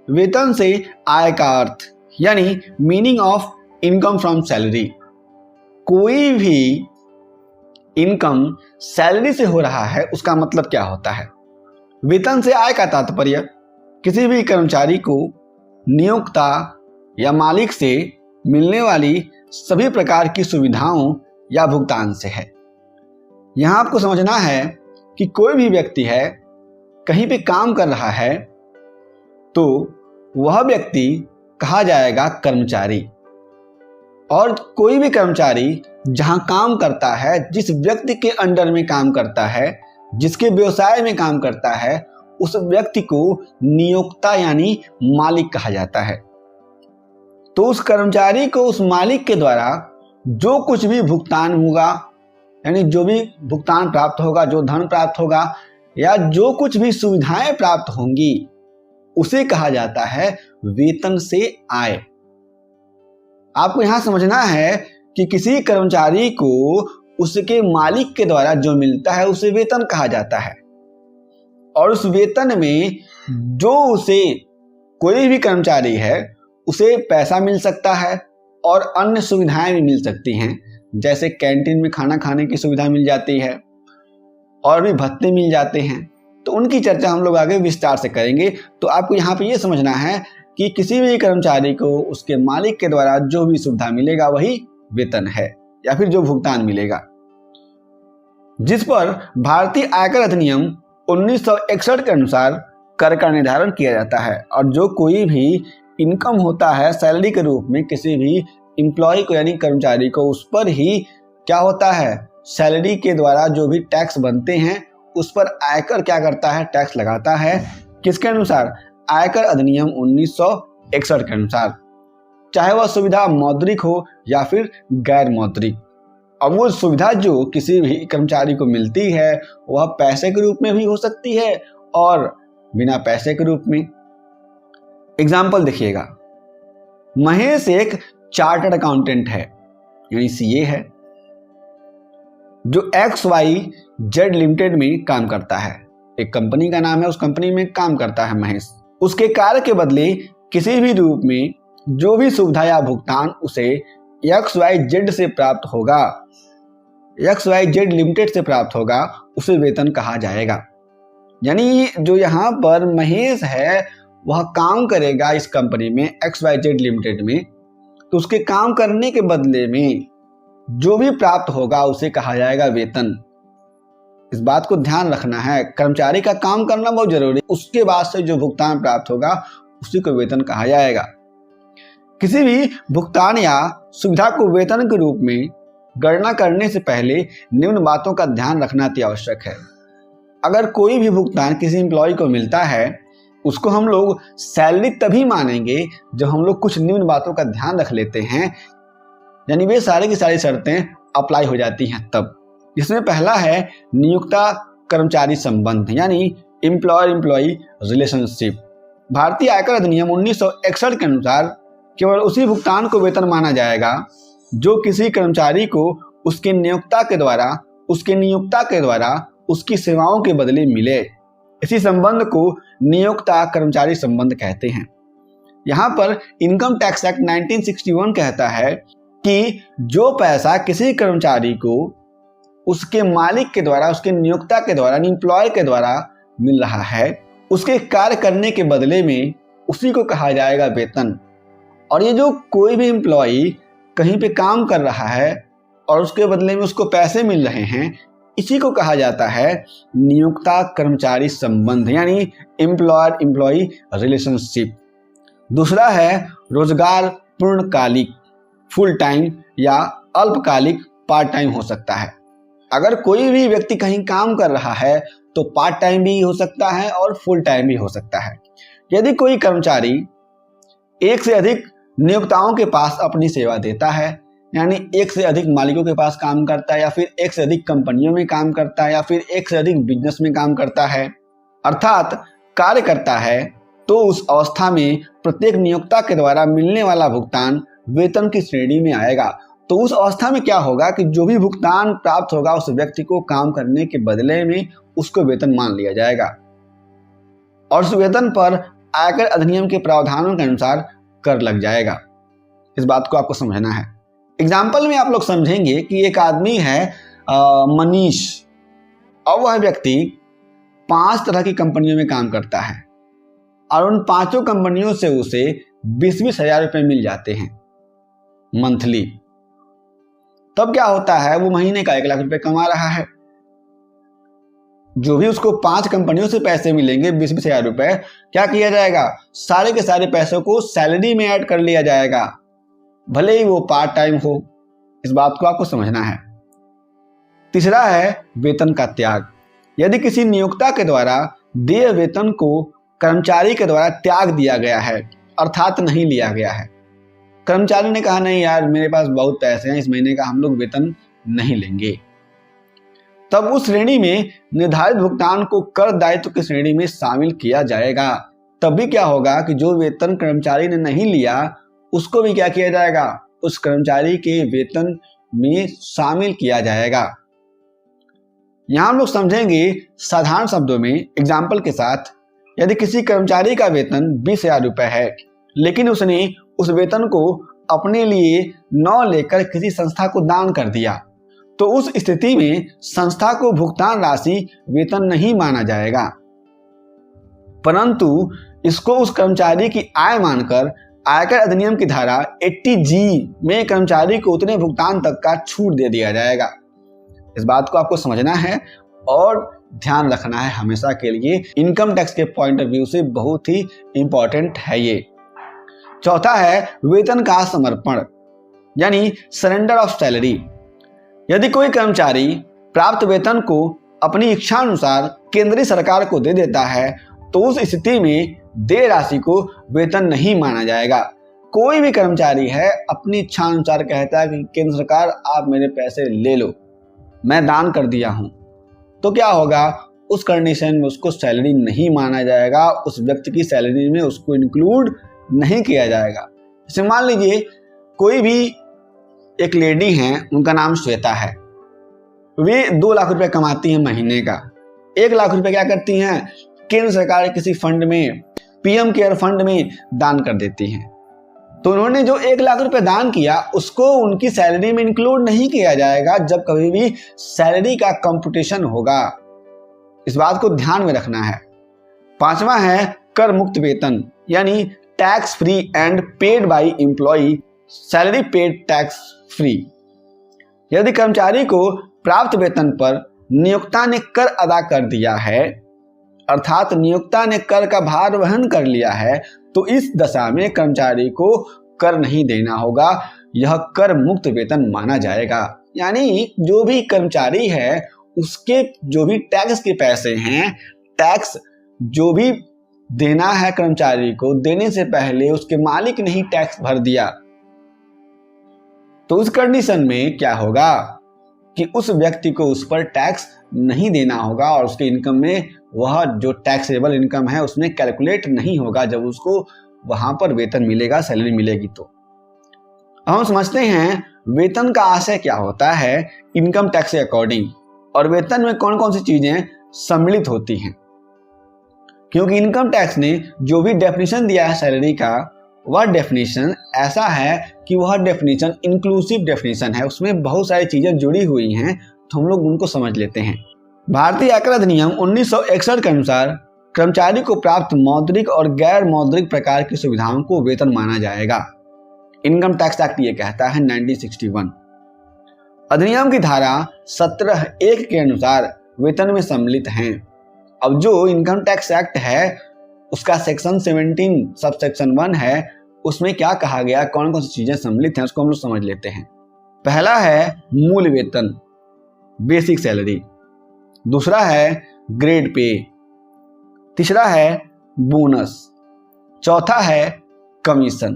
वेतन से आय का अर्थ यानी meaning of income from salary. कोई भी इनकम सैलरी से हो रहा है उसका मतलब क्या होता है। वेतन से आय का तात्पर्य किसी भी कर्मचारी को नियोक्ता या मालिक से मिलने वाली सभी प्रकार की सुविधाओं या भुगतान से है। यहाँ आपको समझना है कि कोई भी व्यक्ति है कहीं पे काम कर रहा है तो वह व्यक्ति कहा जाएगा कर्मचारी, और कोई भी कर्मचारी जहाँ काम करता है, जिस व्यक्ति के अंडर में काम करता है, जिसके व्यवसाय में काम करता है, उस व्यक्ति को नियोक्ता यानी मालिक कहा जाता है। तो उस कर्मचारी को उस मालिक के द्वारा जो कुछ भी भुगतान होगा, यानी जो भी भुगतान प्राप्त होगा, जो धन प्राप्त होगा या जो कुछ भी सुविधाएं प्राप्त होंगी, उसे कहा जाता है वेतन से आय। आपको यहां समझना है कि किसी कर्मचारी को उसके मालिक के द्वारा जो मिलता है उसे वेतन कहा जाता है, और उस वेतन में जो उसे कोई भी कर्मचारी है उसे पैसा मिल सकता है और अन्य सुविधाएं भी मिल सकती हैं, जैसे कैंटीन में खाना खाने की सुविधा मिल जाती है और भी भत्ते मिल जाते हैं। तो उनकी चर्चा हम लोग आगे विस्तार से करेंगे। तो आपको यहाँ पे ये समझना है कि किसी भी कर्मचारी को उसके मालिक के द्वारा जो भी सुविधा मिलेगा वही वेतन है या फिर जो भुगतान मिलेगा, जिस पर भारतीय आयकर अधिनियम 1961 के अनुसार कर का निर्धारण किया जाता है। और जो कोई भी इनकम होता है सैलरी के रूप में किसी भी एम्प्लॉय को यानी कर्मचारी को, उस पर ही क्या होता है, सैलरी के द्वारा जो भी टैक्स बनते हैं उस पर आयकर क्या करता है, टैक्स लगाता है। किसके अनुसार, आयकर अधिनियम 1961 के अनुसार, चाहे वह सुविधा मौद्रिक हो या फिर गैर मौद्रिक। अब वो सुविधा जो किसी भी कर्मचारी को मिलती है वह पैसे के रूप में भी हो सकती है और बिना पैसे के रूप में। एग्जाम्पल देखिएगा, महेश एक चार्टर्ड अकाउंटेंट है यानी सीए है, जो XYZ लिमिटेड में काम करता है। एक कंपनी का नाम है, उस कंपनी में काम करता है महेश। उसके कार्य के बदले किसी भी रूप में जो भी सुविधा या भुगतान उसे XYZ से प्राप्त होगा, XYZ लिमिटेड से प्राप्त होगा, उसे वेतन कहा जाएगा। यानी जो यहाँ पर महेश है वह काम करेगा इस कंपनी में XYZ लिमिटेड में, तो उसके काम करने के बदले में जो भी प्राप्त होगा उसे कहा जाएगा वेतन। इस बात को ध्यान रखना है, कर्मचारी का काम करना बहुत जरूरी, उसके बाद से जो भुगतान प्राप्त होगा उसी को वेतन कहा जाएगा। किसी भी भुगतान या सुविधा को वेतन के रूप में गणना करने से पहले निम्न बातों का ध्यान रखना अति आवश्यक है। अगर कोई भी भुगतान किसी एम्प्लॉय को मिलता है उसको हम लोग सैलरी तभी मानेंगे जब हम लोग कुछ निम्न बातों का ध्यान रख लेते हैं, यानी वे सारी की सारी शर्तें अप्लाई हो जाती हैं तब। जिसमें पहला है नियोक्ता कर्मचारी संबंध यानी एम्प्लॉयर एम्प्लॉई रिलेशनशिप। भारतीय आयकर अधिनियम 1961 के अनुसार केवल उसी भुगतान को वेतन माना जाएगा जो किसी कर्मचारी को उसके नियोक्ता के द्वारा उसकी सेवाओं के बदले मिले। इसी संबंध को नियोक्ता कर्मचारी संबंध कहते हैं। यहाँ पर इनकम टैक्स एक्ट 1961 कहता है कि जो पैसा किसी कर्मचारी को उसके मालिक के द्वारा, उसके नियोक्ता के द्वारा, एम्प्लॉय के द्वारा मिल रहा है, उसके कार्य करने के बदले में उसी को कहा जाएगा वेतन। और ये जो कोई भी एम्प्लॉय कहीं पे काम कर रहा है और उसके बदले में उसको पैसे मिल रहे हैं, इसी को कहा जाता है नियोक्ता कर्मचारी संबंध यानी एम्प्लॉयर एम्प्लॉई रिलेशनशिप। दूसरा है रोजगार पूर्णकालिक, फुल टाइम या अल्पकालिक पार्ट टाइम हो सकता है। अगर कोई भी व्यक्ति कहीं काम कर रहा है तो पार्ट टाइम भी हो सकता है और फुल टाइम भी हो सकता है। यदि कोई कर्मचारी एक से अधिक नियोक्ताओं के पास अपनी सेवा देता है, यानी एक से अधिक मालिकों के पास काम करता है या फिर एक से अधिक कंपनियों में काम करता है या फिर एक से अधिक बिजनेस में काम करता है, अर्थात कार्य करता है, तो उस अवस्था में प्रत्येक नियोक्ता के द्वारा मिलने वाला भुगतान वेतन की श्रेणी में आएगा। तो उस अवस्था में क्या होगा कि जो भी भुगतान प्राप्त होगा उस व्यक्ति को काम करने के बदले में उसको वेतन मान लिया जाएगा और उस वेतन पर आयकर अधिनियम के प्रावधानों के अनुसार कर लग जाएगा। इस बात को आपको समझना है। एग्जाम्पल में आप लोग समझेंगे कि एक आदमी है मनीष, और वह व्यक्ति 5 तरह की कंपनियों में काम करता है और उन 5 कंपनियों से उसे 20-20 हजार रुपये मिल जाते हैं मंथली। तब क्या होता है, वो महीने का 1 लाख रुपए कमा रहा है। जो भी उसको 5 कंपनियों से पैसे मिलेंगे 20-20 हजार रुपए, क्या किया जाएगा, सारे के सारे पैसों को सैलरी में ऐड कर लिया जाएगा, भले ही वो पार्ट टाइम हो। इस बात को आपको समझना है। तीसरा है वेतन का त्याग। यदि किसी नियोक्ता के द्वारा देय वेतन को कर्मचारी के द्वारा त्याग दिया गया है, अर्थात नहीं लिया गया है, कर्मचारी ने कहा नहीं यार मेरे पास बहुत पैसे हैं, इस महीने का हम लोग वेतन नहीं लेंगे, तब उस श्रेणी में निर्धारित भुगतान को कर दायित्व की श्रेणी में शामिल किया जाएगा। तब भी क्या होगा कि जो वेतन कर्मचारी ने नहीं लिया उसको भी क्या किया जाएगा, उस कर्मचारी के वेतन में शामिल किया जाएगा। यहां हम लोग समझेंगे साधारण शब्दों में एग्जाम्पल के साथ। यदि किसी कर्मचारी का वेतन 20 हजार रुपए है, लेकिन उसने उस वेतन को अपने लिए न लेकर किसी संस्था को दान कर दिया, तो उस स्थिति में संस्था को भुगतान राशि वेतन नहीं माना जाएगा, परंतु इसको उस कर्मचारी की आय मानकर आयकर अधिनियम की धारा 80G में कर्मचारी को उतने भुगतान तक का छूट दे दिया जाएगा। इस बात को आपको समझना है और ध्यान रखना है हमेशा के लिए। इनकम टैक्स के पॉइंट ऑफ व्यू से बहुत ही इंपॉर्टेंट है ये। चौथा है वेतन का समर्पण, यानी सरेंडर ऑफ सैलरी। यदि कोई कर्मचारी प्राप्त वेतन को अपनी इच्छा अनुसार केंद्रीय सरकार को दे देता है, तो उस स्थिति में देय राशि को वेतन नहीं माना जाएगा। कोई भी कर्मचारी है अपनी इच्छा अनुसार कहता है कि केंद्र सरकार आप मेरे पैसे ले लो, मैं दान कर दिया हूं, तो क्या होगा, उस कंडीशन में उसको सैलरी नहीं माना जाएगा, उस व्यक्ति की सैलरी में उसको इंक्लूड नहीं किया जाएगा। जैसे मान लीजिए कोई भी एक लेडी हैं, उनका नाम श्वेता है, वे 2 लाख रुपए कमाती हैं महीने का। 1 लाख रुपए क्या करती हैं, केंद्र सरकार किसी फंड में, पीएम केयर फंड में दान कर देती हैं। तो उन्होंने जो 1 लाख रुपए दान किया उसको उनकी सैलरी में इंक्लूड नहीं किया जाएगा जब कभी भी सैलरी का कंप्यूटेशन होगा। इस बात को ध्यान में रखना है। 5वां है कर मुक्त वेतन, यानी tax free and paid by employ, salary paid tax free. यदि कर्मचारी को प्राप्त वेतन पर नियोक्ता ने कर अदा कर दिया है, अर्थात नियोक्ता ने कर का भार वहन कर लिया है, तो इस दशा में कर्मचारी को कर नहीं देना होगा, यह कर मुक्त वेतन माना जाएगा। यानी जो भी कर्मचारी है उसके जो भी टैक्स के पैसे हैं, टैक्स जो भी देना है कर्मचारी को, देने से पहले उसके मालिक ने ही टैक्स भर दिया, तो उस कंडीशन में क्या होगा कि उस व्यक्ति को उस पर टैक्स नहीं देना होगा और उसके इनकम में वह जो टैक्सेबल इनकम है उसमें कैलकुलेट नहीं होगा जब उसको वहां पर वेतन मिलेगा, सैलरी मिलेगी। तो हम समझते हैं वेतन का आशय क्या होता है इनकम टैक्स के अकॉर्डिंग, और वेतन में कौन कौन सी चीजें सम्मिलित होती हैं। क्योंकि इनकम टैक्स ने जो भी डेफिनेशन दिया है सैलरी का, वह डेफिनेशन ऐसा है कि वह डेफिनेशन इंक्लूसिव डेफिनेशन है, उसमें बहुत सारी चीजें जुड़ी हुई हैं, तो हम लोग उनको समझ लेते हैं। भारतीय आयकर अधिनियम 1961 के अनुसार कर्मचारी को प्राप्त मौद्रिक और गैर मौद्रिक प्रकार की सुविधाओं को वेतन माना जाएगा। इनकम टैक्स एक्ट ये कहता है 1961। अधिनियम की धारा 17(1) के अनुसार वेतन में सम्मिलित हैं। अब जो इनकम टैक्स एक्ट है उसका सेक्शन 17 सबसेक्शन 1 है, उसमें क्या कहा गया, कौन कौन सी चीजें सम्मिलित हैं उसको हम लोग समझ लेते हैं। पहला है मूल वेतन, बेसिक सैलरी। दूसरा है ग्रेड पे। तीसरा है बोनस। चौथा है कमीशन।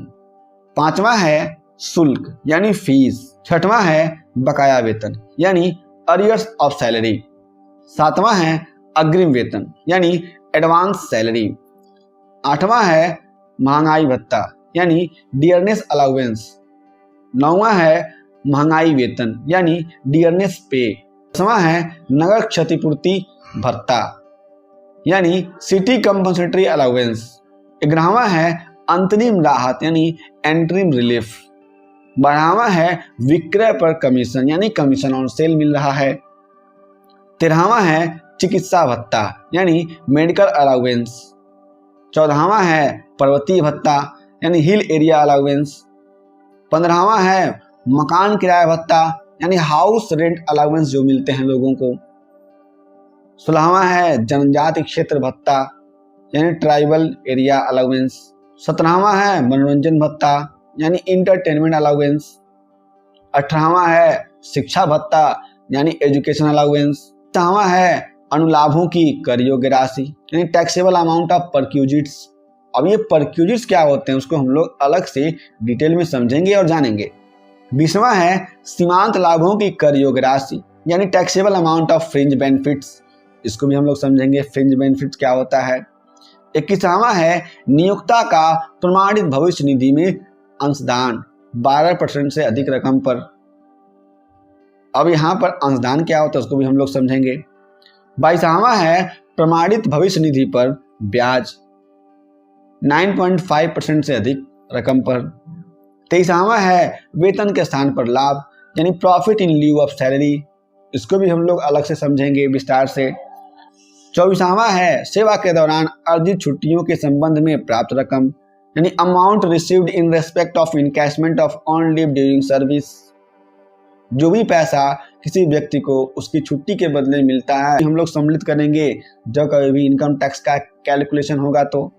5वां है शुल्क यानी फीस। 6वां है बकाया वेतन यानी अरियर्स ऑफ सैलरी। 7वां है अग्रिम वेतन यानी एडवांस सैलरी। 8वां है महंगाई भत्ता यानी डियरनेस अलाउंस। 9वां है महंगाई वेतन यानी डियरनेस पे। 10वां है नगर क्षतिपूर्ति भत्ता यानी सिटी कंपनसेटरी अलाउंस। 11वां है अंतरिम राहत यानी एंटरिम रिलीफ। 12वां है विक्रय पर कमीशन यानी कमीशन ऑन सेल मिल रहा है। 13वां है चिकित्सा भत्ता यानी मेडिकल अलाउंस। 14वां है पर्वतीय भत्ता यानी हिल एरिया अलाउंस। 15वां है मकान किराया भत्ता यानी हाउस रेंट अलाउंस जो मिलते हैं लोगों को। 16वां है जनजाति क्षेत्र भत्ता यानी ट्राइबल एरिया अलाउंस। 17वां है मनोरंजन भत्ता यानी इंटरटेनमेंट अलाउंस। 18वां है शिक्षा भत्ता यानी एजुकेशन अलाउंस। 19वां है अनुलाभों की कर योग्य राशि यानी टैक्सेबल अमाउंट ऑफ परक्यूजिट्स। अब ये परक्यूजिट्स क्या होते हैं उसको हम लोग अलग से डिटेल में समझेंगे और जानेंगे। 20वां है सीमांत लाभों की कर योग्य राशि यानी taxable amount of fringe benefits, इसको भी हम लोग समझेंगे फ्रिंज बेनिफिट्स क्या होता है। 21वां है नियोक्ता का प्रमाणित भविष्य निधि में अंशदान 12% से अधिक रकम पर। अब यहाँ पर अंशदान क्या होता है उसको भी हम लोग समझेंगे। 22वां है प्रमाणित भविष्य निधि पर ब्याज 9.5% से अधिक रकम पर। 23वां है वेतन के स्थान पर लाभ यानी profit in lieu of salary, इसको भी हम लोग अलग से समझेंगे विस्तार से। 24वां है सेवा के दौरान अर्जित छुट्टियों के संबंध में प्राप्त रकम यानी amount received in respect of encashment of on leave during service, जो भी पैसा किसी व्यक्ति को उसकी छुट्टी के बदले मिलता है हम लोग सम्मिलित करेंगे जब कभी भी इनकम टैक्स का कैलकुलेशन होगा तो।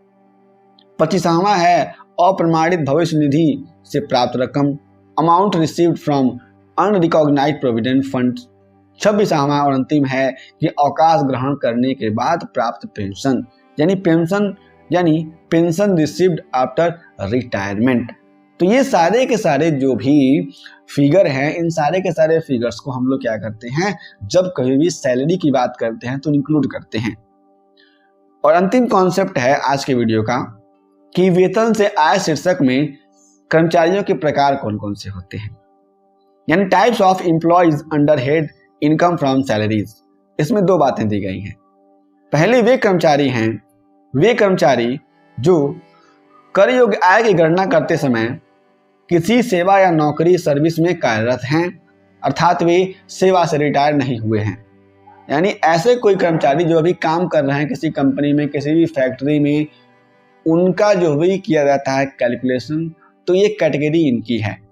25वां है अप्रमाणित भविष्य निधि से प्राप्त रकम amount received from unrecognised provident fund. 26वां और अंतिम है कि अवकाश ग्रहण करने के बाद प्राप्त पेंशन यानी पेंशन रिसीव्ड आफ्टर रिटायरमेंट। तो ये सारे के सारे जो भी फिगर हैं इन सारे के सारे फिगर्स को हम लोग क्या करते हैं जब कभी भी सैलरी की बात करते हैं तो इंक्लूड करते हैं। और अंतिम कॉन्सेप्ट है आज के वीडियो का कि वेतन से आय शीर्षक में कर्मचारियों के प्रकार कौन कौन से होते हैं यानी types of employees under head income from salaries. इसमें दो बातें दी गई हैं। पहले वे कर्मचारी जो कर योग्य आय की गणना करते समय किसी सेवा या नौकरी सर्विस में कार्यरत हैं अर्थात वे सेवा से रिटायर नहीं हुए हैं, यानी ऐसे कोई कर्मचारी जो अभी काम कर रहे हैं किसी कंपनी में किसी भी फैक्ट्री में, उनका जो भी किया जाता है कैलकुलेशन, तो ये कैटेगरी इनकी है।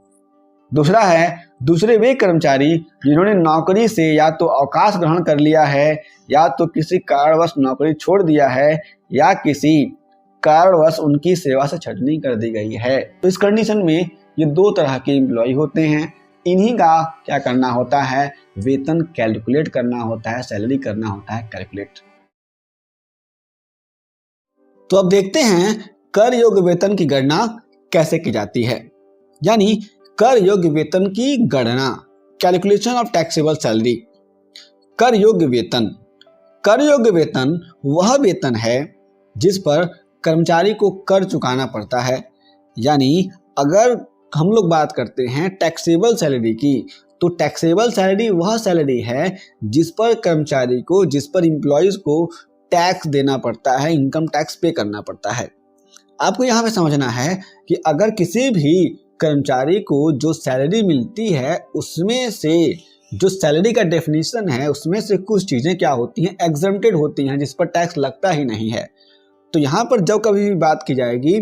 दूसरे वे कर्मचारी जिन्होंने नौकरी से या तो अवकाश ग्रहण कर लिया है या तो किसी कारणवश नौकरी छोड़ दिया है या किसी कारणवश उनकी सेवा से छटनी कर दी गई है। तो इस कंडीशन में ये दो तरह के एम्प्लॉय होते हैं। इन्हीं का क्या करना होता है, वेतन कैलकुलेट करना होता है, सैलरी करना होता है कैलकुलेट। तो अब देखते हैं कर योग्य वेतन की गणना कैसे की जाती है। यानी कर योग्य वेतन की गणना, कैलकुलेशन ऑफ टैक्सेबल सैलरी। कर योग्य वेतन वह वेतन है जिस पर कर्मचारी को कर चुकाना पड़ता है। यानी अगर हम लोग बात करते हैं टैक्सेबल सैलरी की, तो टैक्सेबल सैलरी वह सैलरी है जिस पर कर्मचारी को, जिस पर एम्प्लॉयज को टैक्स देना पड़ता है, इनकम टैक्स पे करना पड़ता है। आपको यहाँ पे समझना है कि अगर किसी भी कर्मचारी को जो सैलरी मिलती है उसमें से जो सैलरी का डेफिनेशन है उसमें से कुछ चीज़ें क्या होती हैं, एग्जम्प्टेड होती हैं, जिस पर टैक्स लगता ही नहीं है। तो यहाँ पर जब कभी भी बात की जाएगी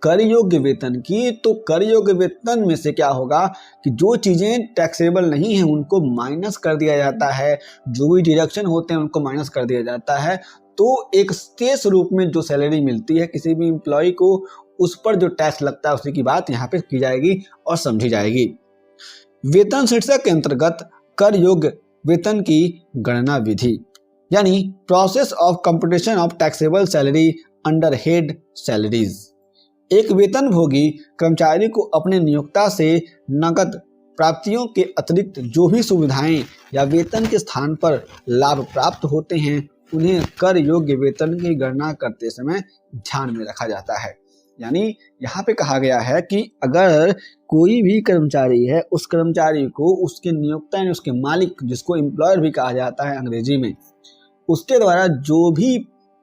कर योग्य वेतन की, तो कर योग्य वेतन में से क्या होगा कि जो चीज़ें टैक्सेबल नहीं हैं उनको माइनस कर दिया जाता है, जो भी डिडक्शन होते हैं उनको माइनस कर दिया जाता है। तो एक शेष रूप में जो सैलरी मिलती है किसी भी एम्प्लॉय को, उस पर जो टैक्स लगता है उसी की बात यहाँ पे की जाएगी और समझी जाएगी। वेतन शीर्षक के अंतर्गत कर योग्य वेतन की गणना विधि, यानी process of computation of taxable salary under head salaries. एक वेतन भोगी कर्मचारी को अपने नियोक्ता से नकद प्राप्तियों के अतिरिक्त जो भी सुविधाएं या वेतन के स्थान पर लाभ प्राप्त होते हैं उन्हें कर योग्य वेतन की गणना करते समय ध्यान में रखा जाता है। यानी यहाँ पे कहा गया है कि अगर कोई भी कर्मचारी है, उस कर्मचारी को उसके नियोक्ता यानी उसके मालिक, जिसको एम्प्लॉयर भी कहा जाता है अंग्रेजी में, उसके द्वारा जो भी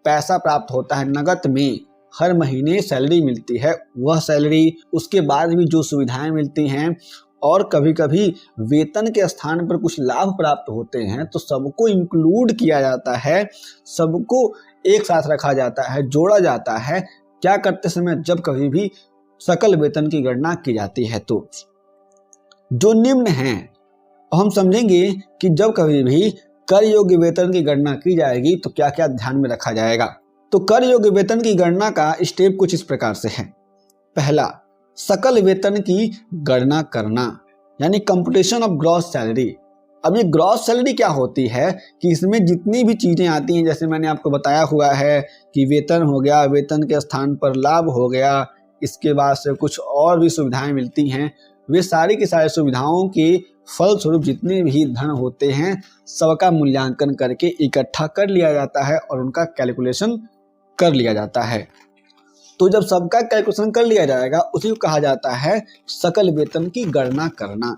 पैसा प्राप्त होता है नकद में, हर महीने सैलरी मिलती है, वह सैलरी, उसके बाद भी जो सुविधाएं मिलती हैं और कभी कभी वेतन के स्थान पर कुछ लाभ प्राप्त होते हैं, तो सबको इंक्लूड किया जाता है, सबको एक साथ रखा जाता है, जोड़ा जाता है। क्या करते समय? जब कभी भी सकल वेतन की गणना की जाती है। तो जो निम्न हैं, हम समझेंगे कि जब कभी भी कर योग्य वेतन की गणना की जाएगी तो क्या क्या ध्यान में रखा जाएगा। तो कर योग्य वेतन की गणना का स्टेप कुछ इस प्रकार से है। पहला, सकल वेतन की गणना करना, यानी कंप्यूटेशन ऑफ ग्रॉस सैलरी। अब ये ग्रॉस सैलरी क्या होती है कि इसमें जितनी भी चीजें आती हैं, जैसे मैंने आपको बताया हुआ है कि वेतन हो गया, वेतन के स्थान पर लाभ हो गया, इसके बाद से कुछ और भी सुविधाएं मिलती हैं, वे सारी की सारी सुविधाओं के फलस्वरूप जितने भी धन होते हैं सबका मूल्यांकन करके इकट्ठा कर लिया जाता है और उनका कैलकुलेशन कर लिया जाता है। तो जब सबका कैलकुलेशन कर लिया जाएगा उसी को कहा जाता है सकल वेतन की गणना करना।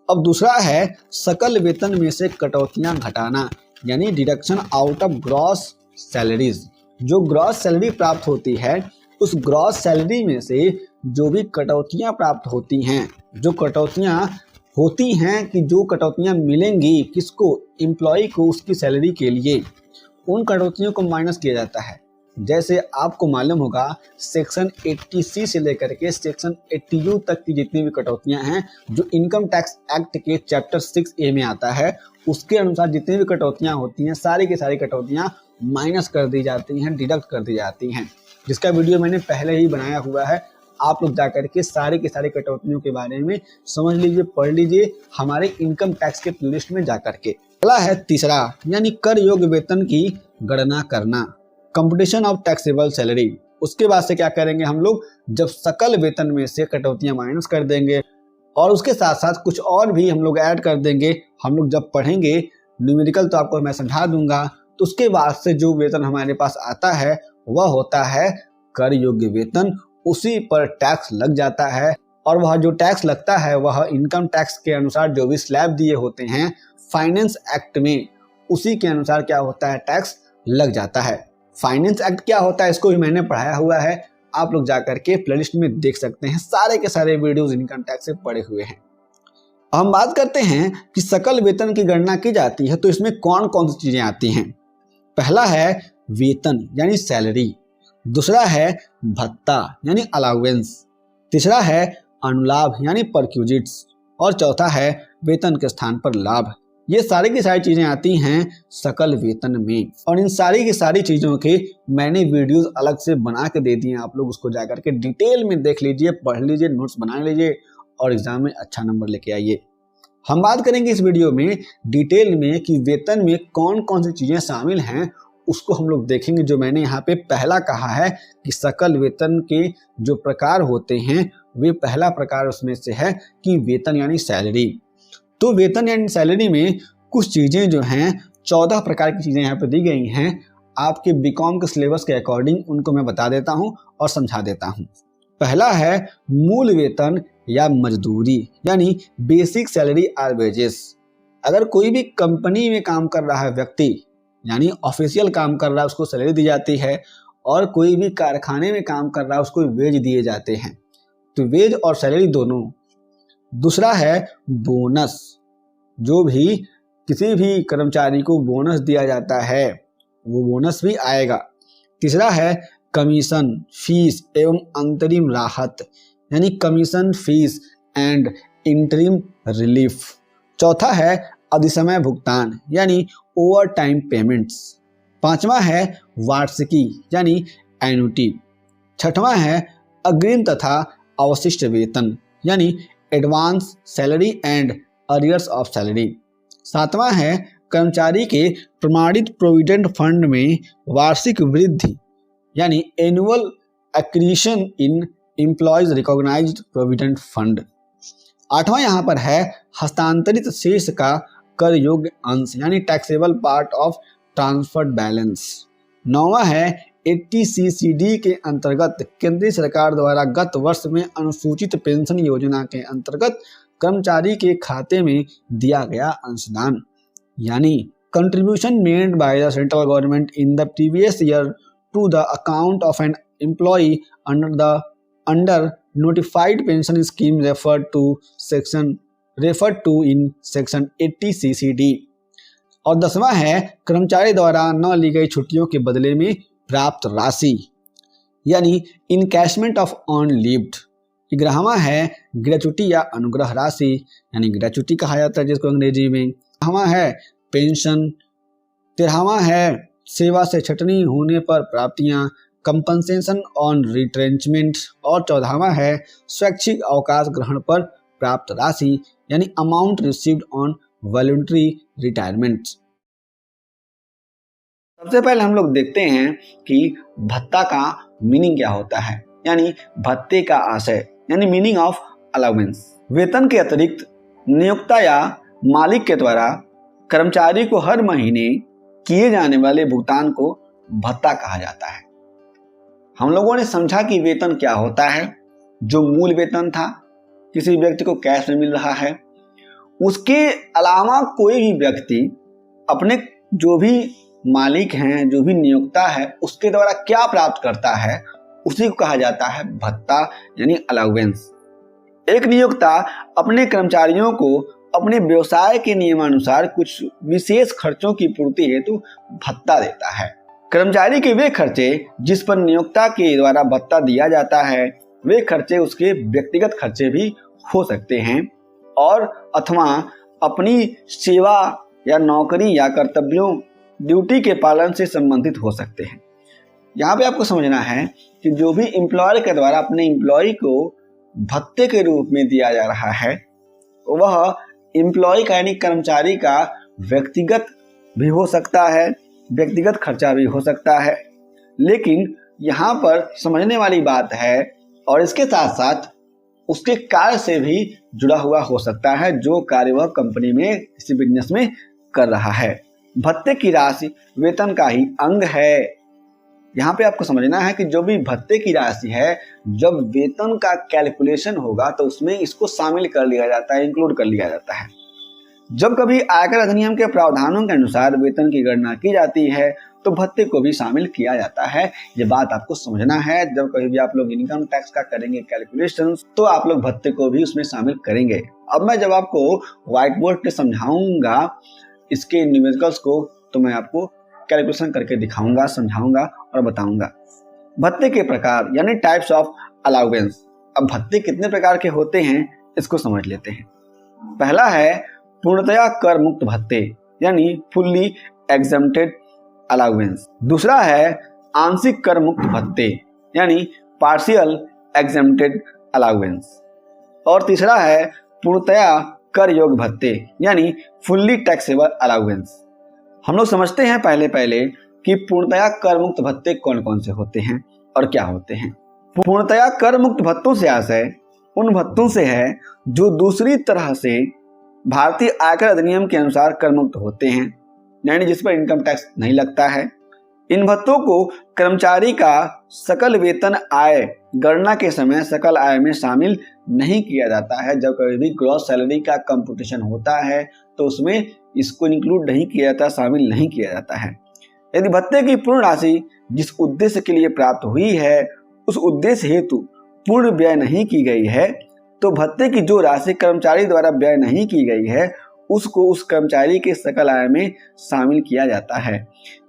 अब दूसरा है सकल वेतन में से कटौतियां घटाना, यानी deduction out of gross salaries. जो ग्रॉस सैलरी प्राप्त होती है उस ग्रॉस सैलरी में से जो भी कटौतियां प्राप्त होती हैं, जो कटौतियां होती हैं कि जो कटौतियां मिलेंगी किसको? एम्प्लॉय को उसकी सैलरी के लिए, उन कटौतियों को माइनस किया जाता है। जैसे आपको मालूम होगा सेक्शन 80C से लेकर के सेक्शन 80U तक की जितनी भी कटौतियां हैं जो इनकम टैक्स एक्ट के चैप्टर 6A में आता है, उसके अनुसार जितनी भी कटौतियां होती हैं सारी की सारी कटौतियां माइनस कर दी जाती हैं, डिडक्ट कर दी जाती हैं, जिसका वीडियो मैंने पहले ही बनाया हुआ है। आप लोग जाकर के सारे के सारे कटौतियों के बारे में समझ लीजिए, पढ़ लीजिए हमारे इनकम टैक्स के प्लेलिस्ट में जाकर के। अगला है तीसरा, यानी कर योग्य वेतन की गणना करना, कंप्यूटेशन ऑफ टैक्सेबल सैलरी। उसके बाद से क्या करेंगे हम लोग? जब सकल वेतन में से कटौतियां माइनस कर देंगे और उसके साथ साथ कुछ और भी हम लोग ऐड कर देंगे। हम लोग जब पढ़ेंगे न्यूमेरिकल तो आपको मैं समझा दूंगा। तो उसके बाद से जो वेतन हमारे पास आता है वह होता है कर योग्य वेतन, उसी पर टैक्स लग जाता है और वह जो टैक्स लगता है वह इनकम टैक्स के अनुसार जो भी स्लैब दिए होते हैं फाइनेंस एक्ट में, उसी के अनुसार क्या होता है? टैक्स लग जाता है। फाइनेंस एक्ट क्या होता है इसको भी मैंने पढ़ाया हुआ है, आप लोग जाकर के प्लेलिस्ट में देख सकते हैं, सारे के सारे वीडियोस इनकम टैक्स से पड़े हुए हैं। हम बात करते हैं कि सकल वेतन की गणना की जाती है तो इसमें कौन कौन सी चीजें आती हैं। पहला है वेतन यानी सैलरी, दूसरा है भत्ता यानी अलाउंस, तीसरा है अनुलाभ यानी परक्यूजिट्स और चौथा है वेतन के स्थान पर लाभ। ये सारी की सारी चीजें आती हैं सकल वेतन में और इन सारी की सारी चीजों के मैंने वीडियोस अलग से बना के दे दिए हैं, आप लोग उसको जाकर के डिटेल में देख लीजिए, पढ़ लीजिए, नोट्स बना लीजिए और एग्जाम में अच्छा नंबर लेके आइए। हम बात करेंगे इस वीडियो में डिटेल में कि वेतन में कौन कौन सी चीजें शामिल हैं, उसको हम लोग देखेंगे। जो मैंने यहाँ पे पहला कहा है कि सकल वेतन के जो प्रकार होते हैं वे पहला प्रकार उसमें से है कि वेतन यानी सैलरी। तो वेतन यानी सैलरी में कुछ चीजें जो हैं 14 प्रकार की चीजें यहाँ पे दी गई हैं। आपके बीकॉम के सिलेबस के अकॉर्डिंग उनको मैं बता देता हूँ और समझा देता हूँ। पहला है मूल वेतन या मजदूरी यानी बेसिक सैलरी और वेजेस। अगर कोई भी कंपनी में काम कर रहा है व्यक्ति यानी ऑफिशियल काम कर रहा है उसको सैलरी दी जाती है और कोई भी कारखाने में काम कर रहा है उसको वेज दिए जाते हैं, तो वेज और सैलरी दोनों। दूसरा है बोनस, जो भी किसी भी कर्मचारी को बोनस दिया जाता है वो बोनस भी आएगा। तीसरा है कमीशन, फीस एवं अंतरिम राहत यानी commission, fees and interim relief. चौथा है अधिसमय भुगतान यानी ओवर टाइम पेमेंट्स। पांचवा है वार्षिकी यानी एन्युटी। छठवां है अग्रिम तथा अवशिष्ट वेतन यानी advance salary and arrears of salary. सातवां है कर्मचारी के प्रमाणित प्रोविडेंट फंड में वार्षिक वृद्धि यानी annual accretion in employees recognised provident fund. आठवां यहाँ पर है हस्तांतरित शेष का कर योग्य अंश यानी taxable part of transferred balance. नौवां है 80CCD के अंतर्गत केंद्रीय सरकार द्वारा गत वर्ष में अनुसूचित पेंशन योजना के अंतर्गत कर्मचारी के खाते में दिया गया अंशदान यानी contribution made by the central government in the previous year to the account of an employee under notified pension scheme referred to in section 80 CCD। और 10वां है कर्मचारी द्वारा न ली गई छुट्टियों के बदले में प्राप्त राशि, यानी इनकैशमेंट ऑफ ऑन लीव्ड। 11वां है ग्रेचुटी या अनुग्रह राशि, यानी ग्रेचुटी कहा जाता है जिसको अंग्रेजी में। 12वां है पेंशन। 13वां है सेवा से छटनी होने पर प्राप्तियां, कंपनसेशन ऑन रिट्रेंचमेंट। और 14वां है स्वैच्छिक अवकाश ग्रहण पर प्राप्त राशि, यानी amount received on voluntary retirement. सबसे पहले हम लोग देखते हैं कि भत्ता का मीनिंग क्या होता है, यानी भत्ते का आशय, यानी मीनिंग ऑफ अलाउंस। वेतन के अतिरिक्त नियोक्ता या मालिक के द्वारा कर्मचारी को हर महीने किए जाने वाले भुगतान को भत्ता कहा जाता है। हम लोगों ने समझा कि वेतन क्या होता है। जो मूल वेतन था, किसी व्यक्ति को कैश में मिल रहा है, उसके अलावा कोई भी व्यक्ति अपने जो भी मालिक हैं, जो भी नियोक्ता है, उसके द्वारा क्या प्राप्त करता है, उसी को कहा जाता है भत्ता, यानी अलाउंस। एक नियोक्ता अपने कर्मचारियों को अपने व्यवसाय के नियमानुसार कुछ विशेष खर्चों की पूर्ति हेतु भत्ता देता है। कर्मचारी के वे खर्चे जिस पर नियोक्ता के द्वारा भत्ता दिया जाता है, वे खर्चे उसके व्यक्तिगत खर्चे भी हो सकते हैं और अथवा अपनी सेवा या नौकरी या कर्तव्यों, ड्यूटी के पालन से संबंधित हो सकते हैं। यहाँ पे आपको समझना है कि जो भी एम्प्लॉयर के द्वारा अपने एम्प्लॉय को भत्ते के रूप में दिया जा रहा है, वह एम्प्लॉय का यानी कर्मचारी का व्यक्तिगत भी हो सकता है, व्यक्तिगत खर्चा भी हो सकता है। लेकिन यहाँ पर समझने वाली बात है, और इसके साथ साथ उसके कार्य से भी जुड़ा हुआ हो सकता है, जो कार्य वह कंपनी में, किसी बिजनेस में कर रहा है। भत्ते की राशि वेतन का ही अंग है। यहाँ पे आपको समझना है कि जो भी भत्ते की राशि है, जब वेतन का कैलकुलेशन होगा तो उसमें इसको शामिल कर लिया जाता है, इंक्लूड कर लिया जाता है। जब कभी आयकर अधिनियम के प्रावधानों के अनुसार वेतन की गणना की जाती है तो भत्ते को भी शामिल किया जाता है। ये बात आपको समझना है। जब कभी भी आप लोग इनकम टैक्स का करेंगे कैलकुलेशन, तो आप लोग भत्ते को भी उसमें शामिल करेंगे। अब मैं जब आपको व्हाइट बोर्ड पे समझाऊंगा इसके इंडिविजुअल्स को, तो मैं आपको कैलकुलेशन करके दिखाऊंगा, समझाऊंगा और बताऊंगा। भत्ते के प्रकार यानी टाइप्स ऑफ अलाउंस। अब भत्ते कितने प्रकार के होते हैं इसको समझ लेते हैं। पहला है पूर्णतया कर मुक्त भत्ते, यानी फुल्ली एग्जम्प्टेड अलाउंस। दूसरा है आंशिक कर मुक्त भत्ते, यानी पार्शियल एग्जम्प्टेड अलाउंस। और तीसरा है पूर्णतया कर योग्य भत्ते, यानी फुल्ली टैक्सेबल अलाउंस। हम लोग समझते हैं पहले कि पूर्णतया कर मुक्त भत्ते कौन कौन से होते हैं और क्या होते हैं। पूर्णतया कर मुक्त भत्तों से आशय उन भत्तों से है जो दूसरी तरह से भारतीय आयकर अधिनियम के अनुसार कर मुक्त होते हैं, यानी जिस पर इनकम टैक्स नहीं लगता है। इन भत्तों को कर्मचारी का सकल वेतन आय गणना के समय सकल आय में शामिल नहीं किया जाता है। जब कभी भी ग्रॉस सैलरी का कंप्यूटेशन होता है तो उसमें इसको इंक्लूड नहीं किया जाता, शामिल नहीं किया जाता है। यदि भत्ते की पूर्ण राशि जिस उद्देश्य के लिए प्राप्त हुई है उस उद्देश्य हेतु पूर्ण व्यय नहीं की गई है, तो भत्ते की जो राशि कर्मचारी द्वारा व्यय नहीं की गई है उसको उस कर्मचारी के सकल आय में शामिल किया जाता है।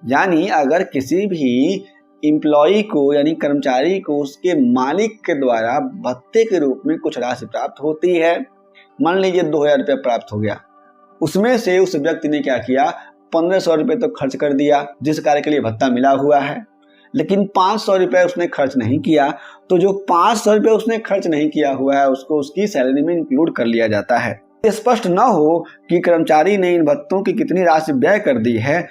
यानी अगर किसी भी एम्प्लॉय को यानी कर्मचारी को उसके मालिक के द्वारा भत्ते के रूप में कुछ राशि प्राप्त होती है, मान लीजिए 2000 रुपये प्राप्त हो गया, उसमें से उस व्यक्ति ने क्या किया, 1500 रुपये तो खर्च कर दिया जिस कार्य के लिए भत्ता मिला हुआ है, लेकिन 500 रुपये उसने खर्च नहीं किया। तो जो 500 रुपये उसने खर्च नहीं किया हुआ है उसको उसकी सैलरी में इंक्लूड कर लिया जाता है। स्पष्ट न हो कि कर्मचारी ने इन भत्तों की कितनी राशि व्यय कर दी है,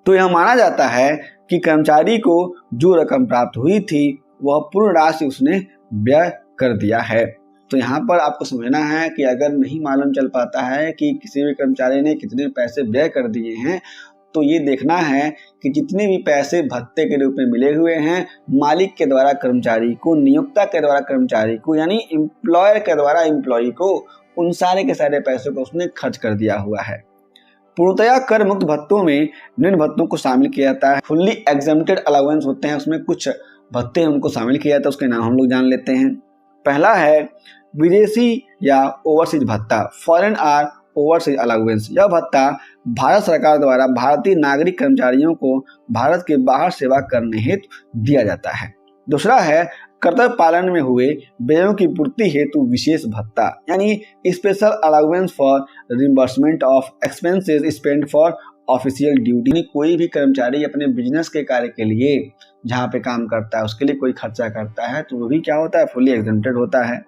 तो यह माना जाता है कि कर्मचारी को जो रकम प्राप्त हुई थी वह पूर्ण राशि उसने व्यय कर दिया है। तो यहाँ पर आपको समझना है कि अगर नहीं मालूम चल पाता है कि किसी भी कर्मचारी ने कितने पैसे व्यय कर दिए हैं, तो ये देखना है कि जितने भी पैसे भत्ते के रूप में मिले हुए हैं मालिक के द्वारा कर्मचारी को, नियोक्ता के द्वारा कर्मचारी को, यानी एम्प्लॉयर के द्वारा एम्प्लॉय को, उन सारे के सारे पैसों को उसने खर्च कर दिया हुआ है। पूर्णतया कर मुक्त भत्तों में निम्न भत्तों को शामिल किया जाता है। फुल्ली एग्जम्प्टेड अलाउंस होते हैं, उसमें कुछ भत्ते उनको शामिल किया जाता है, उसके नाम हम लोग जान लेते हैं। पहला है विदेशी या ओवरसीज भत्ता, फॉरेन और ओवरसीज अलाउंस। यह भत्ता भारत सरकार द्वारा भारतीय नागरिक कर्मचारियों को भारत के बाहर सेवा करने हेतु दिया जाता है। दूसरा है कर्तव्य पालन में हुए व्ययों की पूर्ति हेतु विशेष भत्ता, यानी special allowance for reimbursement of expenses spend for official duty. कोई भी कर्मचारी अपने बिजनेस के कार्य के लिए जहाँ पे काम करता है उसके लिए कोई खर्चा करता है तो वो भी क्या होता है, फुली एग्जेम्प्टेड होता है।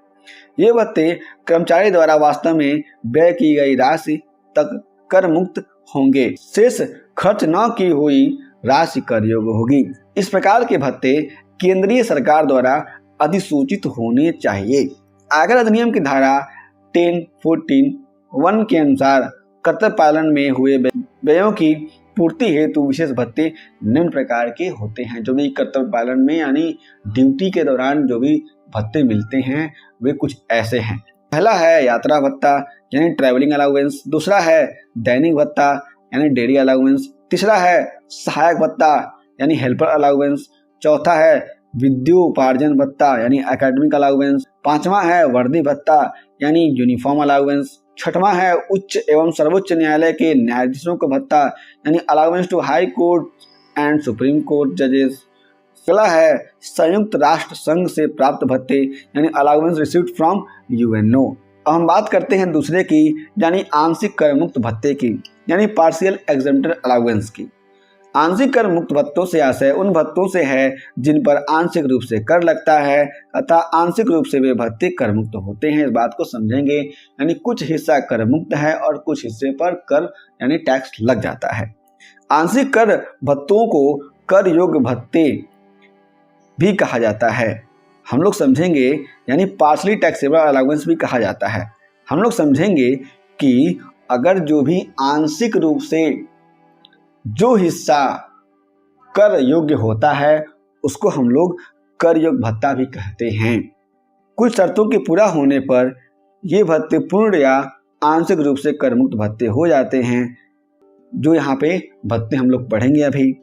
ये भत्ते कर्मचारी द्वारा वास्तव में व्यय की गई राशि तक कर मुक्त होंगे, शेष खर्च न की हुई राशि कर योग्य होगी। इस प्रकार के भत्ते केंद्रीय सरकार द्वारा अधिसूचित होने चाहिए। आयकर अधिनियम की धारा 10(14)(1) के अनुसार कर्तव्य पालन में हुए व्ययों की पूर्ति हेतु विशेष भत्ते निम्न प्रकार के होते हैं। जो भी कर्तव्य पालन में यानी ड्यूटी के दौरान जो भी भत्ते मिलते हैं वे कुछ ऐसे हैं। पहला है यात्रा भत्ता यानी ट्रैवलिंग अलाउंस। दूसरा है दैनिक भत्ता यानी डेली अलाउंस। तीसरा है सहायक भत्ता यानी हेल्पर अलाउंस। चौथा है विद्योपार्जन भत्ता यानी एकेडमिक अलाउंस। पांचवा है वर्दी भत्ता यानी यूनिफॉर्म अलाउंस। छठवां है उच्च एवं सर्वोच्च न्यायालय के न्यायाधीशों का भत्ता यानी allowance to high court and supreme court जजेस। अगला है संयुक्त राष्ट्र संघ से प्राप्त भत्ते यानी अलाउंस रिसीव्ड फ्रॉम यूएनओ। अब हम बात करते हैं दूसरे की यानी आंशिक कर मुक्त भत्ते की यानी पार्शियल एग्जेम्प्टेड अलाउंस की। आंशिक कर मुक्त भत्तों से आशय उन भत्तों से है जिन पर आंशिक रूप से कर लगता है तथा आंशिक रूप से वे भत्ते कर मुक्त होते हैं। इस बात को समझेंगे, यानी कुछ हिस्सा कर मुक्त है और कुछ हिस्से पर कर यानी टैक्स लग जाता है। आंशिक कर भत्तों को कर योग्य भत्ते भी कहा जाता है। हम लोग समझेंगे यानी पार्शली टैक्सेबल अलाउंस भी कहा जाता है। हम लोग समझेंगे कि अगर जो भी आंशिक रूप से जो हिस्सा कर योग्य होता है उसको हम लोग कर योग्य भत्ता भी कहते हैं। कुछ शर्तों के पूरा होने पर ये भत्ते पूर्ण या आंशिक रूप से कर मुक्त भत्ते हो जाते हैं। जो यहाँ पे भत्ते हम लोग पढ़ेंगे अभी।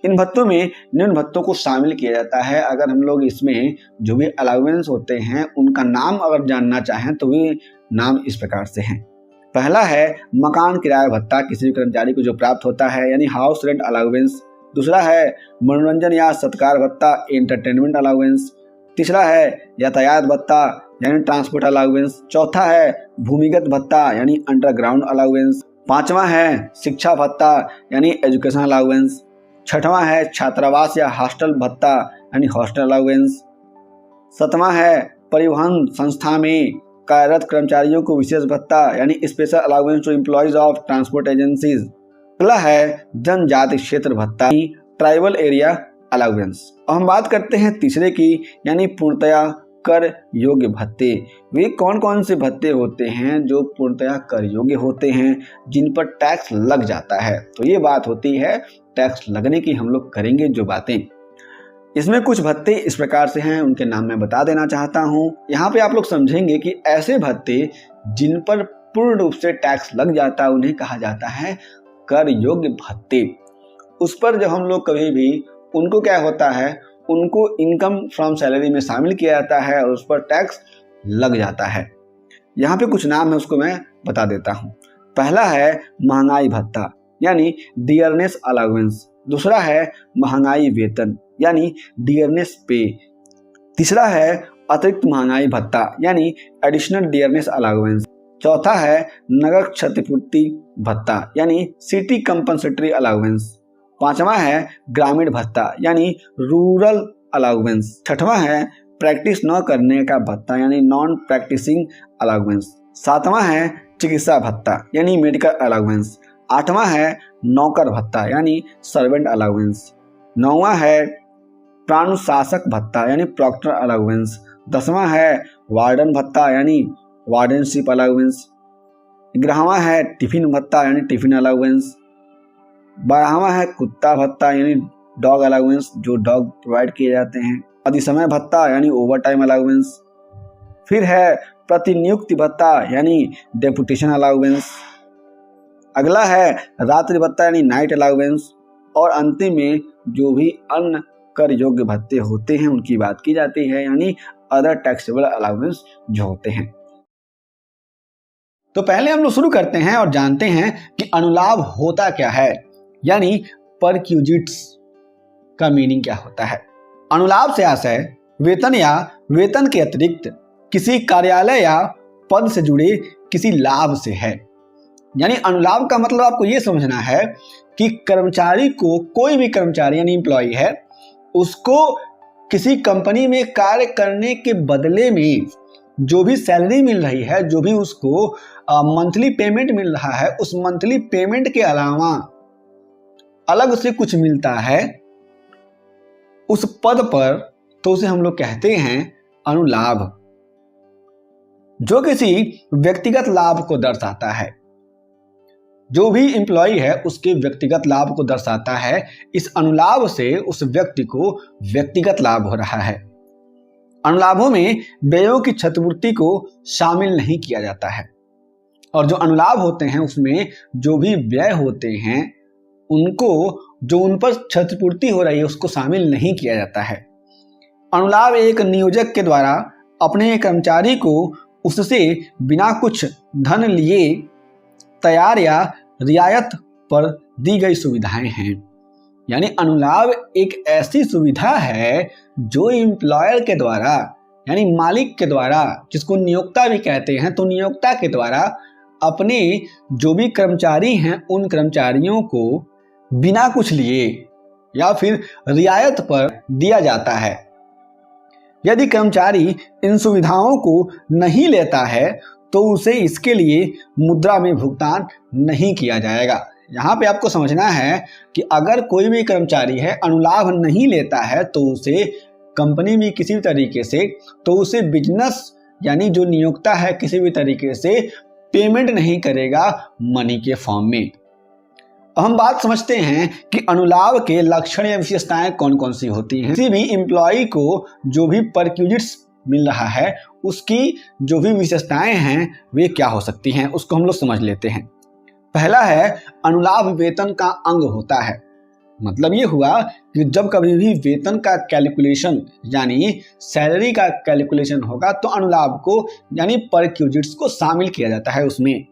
इन भत्तों में निम्न भत्तों को शामिल किया जाता है। अगर हम लोग इसमें जो भी अलाउंस होते हैं उनका नाम अगर जानना चाहें तो वे नाम इस प्रकार से हैं। पहला है मकान किराया भत्ता, किसी भी कर्मचारी को जो प्राप्त होता है यानी हाउस रेंट अलाउंस। दूसरा है मनोरंजन या सत्कार भत्ता, एंटरटेनमेंट अलाउंस। तीसरा है यातायात भत्ता यानी ट्रांसपोर्ट अलाउंस। चौथा है भूमिगत भत्ता यानी अंडरग्राउंड अलाउंस। पांचवा है शिक्षा भत्ता यानी एजुकेशन अलाउंस। छठवां है छात्रावास या हॉस्टल भत्ता यानी हॉस्टल अलाउंस। सातवां है परिवहन संस्था में कार्यरत कर्मचारियों को विशेष भत्ता यानी special allowance to employees of transport agencies. अगला है जनजाति क्षेत्र भत्ता ट्राइबल एरिया अलाउंस। अब हम बात करते हैं तीसरे की यानी पूर्णतया कर योग्य भत्ते। वे कौन कौन से भत्ते होते हैं जो पूर्णतया कर योग्य होते हैं जिन पर टैक्स लग जाता है। तो ये बात होती है टैक्स लगने की। हम लोग करेंगे जो बातें। इसमें कुछ भत्ते इस प्रकार से हैं, उनके नाम मैं बता देना चाहता हूं। यहाँ पे आप लोग समझेंगे कि ऐसे भत्ते जिन पर पूर्ण रूप से टैक्स लग जाता है उन्हें कहा जाता है कर योग्य भत्ते। उस पर जब हम लोग कभी भी उनको क्या होता है, उनको इनकम फ्रॉम सैलरी में शामिल किया जाता है और उस पर टैक्स लग जाता है। यहाँ पे कुछ नाम है उसको मैं बता देता हूँ। पहला है महंगाई भत्ता यानी डियरनेस अलाउंस। दूसरा है महंगाई वेतन यानी डियरनेस पे। तीसरा है अतिरिक्त महंगाई भत्ता यानी एडिशनल डियरनेस अलाउंस। चौथा है नगर क्षतिपूर्ति भत्ता यानी सिटी कंपनसेटरी अलाउंस। पांचवा है ग्रामीण भत्ता यानी रूरल अलाउंस। छठवां है प्रैक्टिस न करने का भत्ता यानी नॉन प्रैक्टिसिंग अलाउंस। सातवां है चिकित्सा भत्ता यानी मेडिकल अलाउंस। आठवां है नौकर भत्ता यानी सर्वेंट अलाउंस। नौवां है प्राणुशासक भत्ता यानी प्रॉक्टर अलाउंस। 10वां है वार्डन भत्ता यानी वार्डनशिप अलाउंस। 11वां है टिफिन भत्ता यानी टिफिन अलाउंस। 12वां है कुत्ता भत्ता यानी डॉग अलाउंस, जो डॉग प्रोवाइड किए जाते हैं। अधिसमय भत्ता यानी ओवर टाइम अलाउंस। फिर है प्रतिनियुक्ति भत्ता यानी डेपुटेशन अलाउंस। अगला है रात्रि भत्ता यानी नाइट अलाउंस। और अंतिम में जो भी अन्य कर योग्य भत्ते होते हैं उनकी बात की जाती है, यानी अदर टैक्सेबल अलाउंस जो होते हैं। तो पहले हम लोग शुरू करते हैं और जानते हैं कि अनुलाभ होता क्या है, यानी परक्यूजिट्स का मीनिंग क्या होता है। अनुलाभ से आशय वेतन या वेतन के अतिरिक्त किसी कार्यालय या पद से जुड़े किसी लाभ से है। यानी अनुलाभ का मतलब आपको यह समझना है कि कर्मचारी को, कोई भी कर्मचारी यानी एम्प्लॉय है, उसको किसी कंपनी में कार्य करने के बदले में जो भी सैलरी मिल रही है, जो भी उसको मंथली पेमेंट मिल रहा है, उस मंथली पेमेंट के अलावा अलग से कुछ मिलता है उस पद पर, तो उसे हम लोग कहते हैं अनुलाभ, जो किसी व्यक्तिगत लाभ को दर्शाता है। जो भी एम्प्लॉय है उसके व्यक्तिगत लाभ को दर्शाता है। इस अनुलाभ से उस व्यक्ति को व्यक्तिगत लाभ हो रहा है। अनुलाभों में व्ययों की क्षतिपूर्ति को शामिल नहीं किया जाता है, और जो अनुलाभ होते हैं उसमें जो भी व्यय होते हैं उनको, जो उन पर क्षतिपूर्ति हो रही है, उसको शामिल नहीं किया जाता है। अनुलाभ एक नियोजक के द्वारा अपने कर्मचारी को उससे बिना कुछ धन लिए तैयार या रियायत पर दी गई सुविधाएं हैं। यानी अनुलाभ एक ऐसी सुविधा है जो एम्प्लॉयर के द्वारा, यानी मालिक के द्वारा, जिसको नियोक्ता भी कहते हैं, तो नियोक्ता के द्वारा अपने जो भी कर्मचारी हैं उन कर्मचारियों को बिना कुछ लिए या फिर रियायत पर दिया जाता है। यदि कर्मचारी इन सुविधाओं को नहीं लेता है तो उसे इसके लिए मुद्रा में भुगतान नहीं किया जाएगा। यहाँ पे आपको समझना है कि अगर कोई भी कर्मचारी है अनुलाभ नहीं लेता है तो उसे कंपनी में किसी भी तरीके से, तो उसे बिजनेस यानी जो नियोक्ता है किसी भी तरीके से पेमेंट नहीं करेगा मनी के फॉर्म में। हम बात समझते हैं कि अनुलाभ के लक्षण या विशेषताएं कौन कौन सी होती हैं। किसी भी एम्प्लॉय को जो भी परक्यूजिट्स मिल रहा है उसकी जो भी विशेषताएं हैं वे क्या हो सकती हैं, उसको हम लोग समझ लेते हैं। पहला है अनुलाभ वेतन का अंग होता है। मतलब ये हुआ कि जब कभी भी वेतन का कैलकुलेशन यानी सैलरी का कैलकुलेशन होगा तो अनुलाभ को यानी परक्यूजिट्स को शामिल किया जाता है उसमें।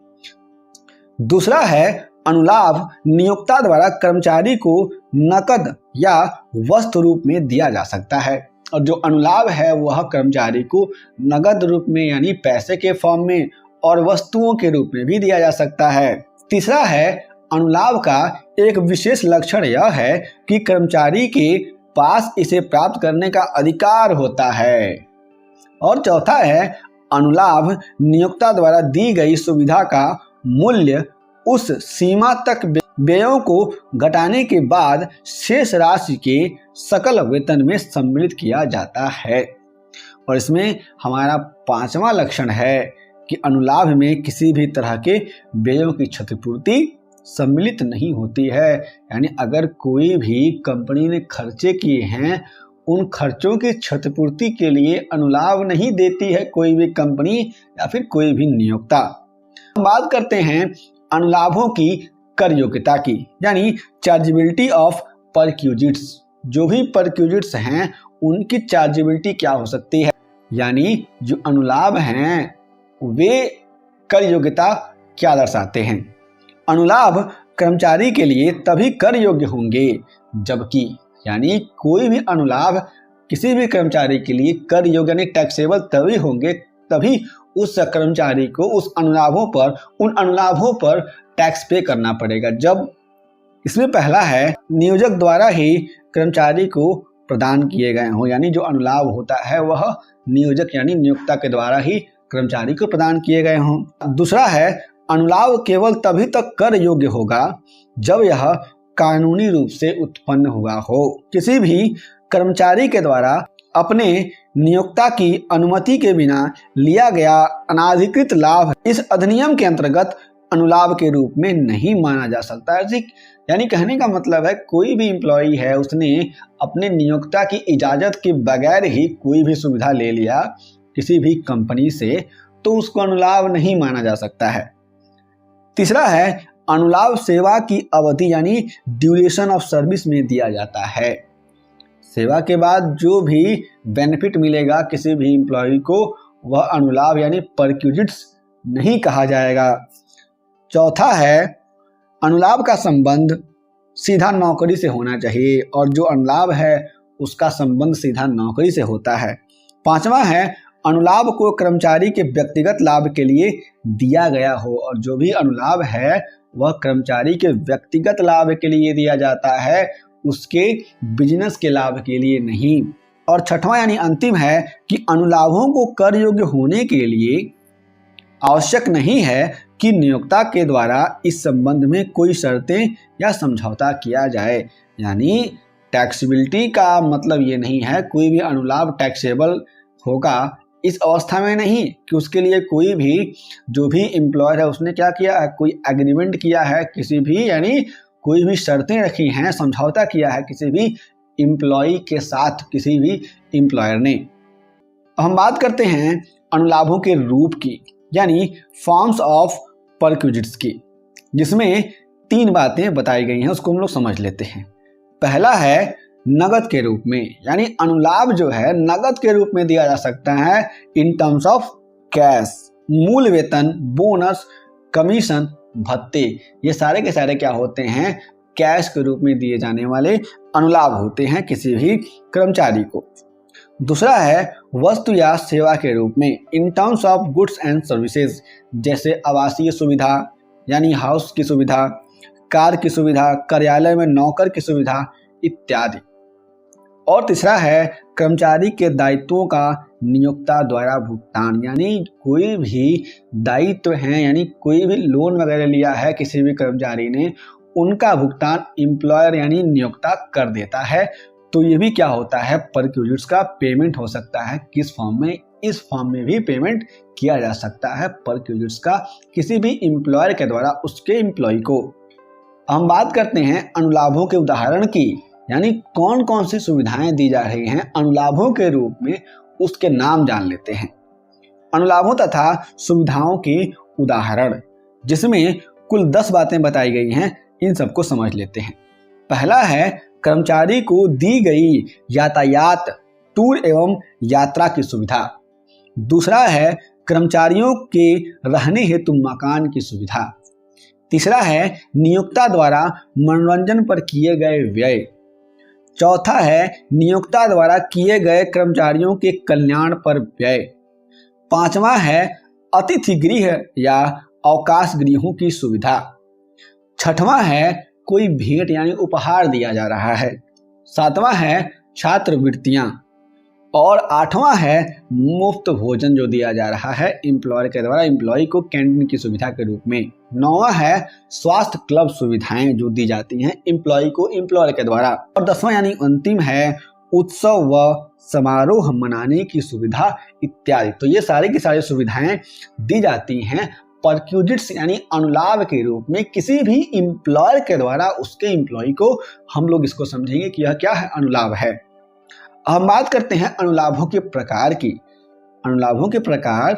दूसरा है अनुलाभ नियोक्ता द्वारा कर्मचारी को नकद या वस्तु रूप में दिया जा सकता है, और जो अनुलाभ है वह कर्मचारी को नगद रूप में यानी पैसे के फॉर्म में और वस्तुओं के रूप में भी दिया जा सकता है। तीसरा है अनुलाभ का एक विशेष लक्षण यह है कि कर्मचारी के पास इसे प्राप्त करने का अधिकार होता है। और चौथा है अनुलाभ नियोक्ता द्वारा दी गई सुविधा का मूल्य उस सीमा तक व्ययों को घटाने के बाद शेष राशि के सकल वेतन में सम्मिलित किया जाता है। और इसमें हमारा पांचवा लक्षण है कि अनुलाभ में किसी भी तरह के व्ययों की क्षतिपूर्ति सम्मिलित नहीं होती है। यानी अगर कोई भी कंपनी ने खर्चे किए हैं उन खर्चों की क्षतिपूर्ति के लिए अनुलाभ नहीं देती है कोई भी कंपनी या फिर कोई भी नियोक्ता। हम बात करते हैं अनुलाभों की कर योग्यता की, यानी चार्जेबिलिटी ऑफ परक्यूजिट्स। जो भी परक्यूजिट्स हैं उनकी चार्जेबिलिटी क्या हो सकती है, यानी जो अनुलाभ हैं वे कर योग्यता क्या दर्शाते हैं। अनुलाभ कर्मचारी के लिए तभी कर योग्य होंगे जबकि, यानी कोई भी अनुलाभ किसी भी कर्मचारी के लिए कर योग्य यानी टैक्सेबल तभी होंगे, तभी उस कर्मचारी को उन अनुलाभों पर टैक्स पे करना पड़ेगा जब। इसमें पहला है नियोजक द्वारा ही कर्मचारी को प्रदान किए गए हों, यानी जो अनुलाभ होता है वह नियोजक यानी नियोक्ता के द्वारा ही कर्मचारी को प्रदान किए गए हों। दूसरा है अनुलाभ केवल तभी तक कर योग्य होगा जब यह कानूनी रूप से उत्पन्न हुआ हो। किसी भी कर्मचारी के द्वारा अपने नियोक्ता की अनुमति के बिना लिया गया अनाधिकृत लाभ इस अधिनियम के अंतर्गत अनुलाभ के रूप में नहीं माना जा सकता है। यानी कहने का मतलब है कोई भी एम्प्लॉई है उसने अपने नियोक्ता की इजाजत के बगैर ही कोई भी सुविधा ले लिया किसी भी कंपनी से तो उसको अनुलाभ नहीं माना जा सकता है। तीसरा है अनुलाभ सेवा की अवधि यानी ड्यूरेशन ऑफ सर्विस में दिया जाता है। सेवा के बाद जो भी बेनिफिट मिलेगा किसी भी एम्प्लॉय को वह अनुलाभ यानी परक्विजिट्स नहीं कहा जाएगा। चौथा है अनुलाभ का संबंध सीधा नौकरी से होना चाहिए और जो अनुलाभ है उसका संबंध सीधा नौकरी से होता है। पांचवा है अनुलाभ को कर्मचारी के व्यक्तिगत लाभ के लिए दिया गया हो और जो भी अनुलाभ है वह कर्मचारी के व्यक्तिगत लाभ के लिए दिया जाता है, उसके बिजनेस के लाभ के लिए नहीं। और छठवां यानी अंतिम है कि अनुलाभों को कर योग्य होने के लिए आवश्यक नहीं है कि नियोक्ता के द्वारा इस संबंध में कोई शर्तें या समझौता किया जाए। यानी टैक्सेबिलिटी का मतलब ये नहीं है कोई भी अनुलाभ टैक्सेबल होगा इस अवस्था में नहीं कि उसके लिए कोई भी जो भी एम्प्लॉयर है उसने क्या किया है, कोई एग्रीमेंट किया है किसी भी, यानी कोई भी शर्तें रखी हैं, समझौता किया है किसी भी एम्प्लॉय के साथ किसी भी एम्प्लॉयर ने। हम बात करते हैं अनुलाभों के रूप की यानी फॉर्म्स ऑफ परक्विजिट्स की, जिसमें 3 बातें बताई गई हैं, उसको हम लोग समझ लेते हैं। पहला है नगद के रूप में, यानी अनुलाभ जो है नगद के रूप में दिया जा सकता है इन टर्म्स ऑफ कैश। मूल वेतन, बोनस, कमीशन, भत्ते ये सारे के सारे क्या होते हैं, कैश के रूप में दिए जाने वाले अनुलाभ होते हैं किसी भी कर्मचारी को। दूसरा है वस्तु या सेवा के रूप में in terms of goods and services, जैसे आवासीय सुविधा यानी हाउस की सुविधा, कार की सुविधा, कार्यालय में नौकर की सुविधा इत्यादि। और तीसरा है कर्मचारी के दायित्वों का नियोक्ता द्वारा भुगतान, यानी कोई भी दायित्व हैं, यानी कोई भी लोन वगैरह लिया है किसी भी कर्मचारी ने, उनका भुगतान एम्प्लॉयर यानी नियोक्ता कर देता है। तो ये भी क्या होता है, परक्विजिट्स का पेमेंट हो सकता है। किस फॉर्म में, इस फॉर्म में भी पेमेंट किया जा सकता है परक्विजिट्स का किसी भी एम्प्लॉयर के द्वारा उसके एम्प्लॉय को। हम बात करते हैं अनुलाभों के उदाहरण की, यानी कौन कौन सी सुविधाएं दी जा रही हैं अनुलाभों के रूप में, उसके नाम जान लेते हैं। अनुलाभों तथा सुविधाओं के उदाहरण, जिसमें कुल 10 बातें बताई गई हैं, इन सबको समझ लेते हैं। पहला है कर्मचारी को दी गई यातायात, टूर एवं यात्रा की सुविधा। दूसरा है कर्मचारियों के रहने हेतु मकान की सुविधा। तीसरा है नियोक्ता द्वारा मनोरंजन पर किए गए व्यय। चौथा है नियोक्ता द्वारा किए गए कर्मचारियों के कल्याण पर व्यय। पांचवा है अतिथि गृह या अवकाश गृहों की सुविधा। छठवां है कोई भेंट यानी उपहार दिया जा रहा है। सातवां है छात्रवृत्तियां। और आठवां है मुफ्त भोजन जो दिया जा रहा है एम्प्लॉयर के द्वारा एम्प्लॉय को कैंटीन की सुविधा के रूप में। नौवां है स्वास्थ्य क्लब सुविधाएं जो दी जाती हैं एम्प्लॉय को एम्प्लॉयर के द्वारा। और 10वां यानी अंतिम है उत्सव व समारोह मनाने की सुविधा इत्यादि। तो ये सारी की सारी सुविधाएं दी जाती हैं परक्विजिट्स यानी अनुलाभ के रूप में किसी भी एम्प्लॉयर के द्वारा उसके एम्प्लॉय को। हम लोग इसको समझेंगे कि यह क्या है, अनुलाभ है। हम बात करते हैं अनुलाभों के प्रकार की। अनुलाभों के प्रकार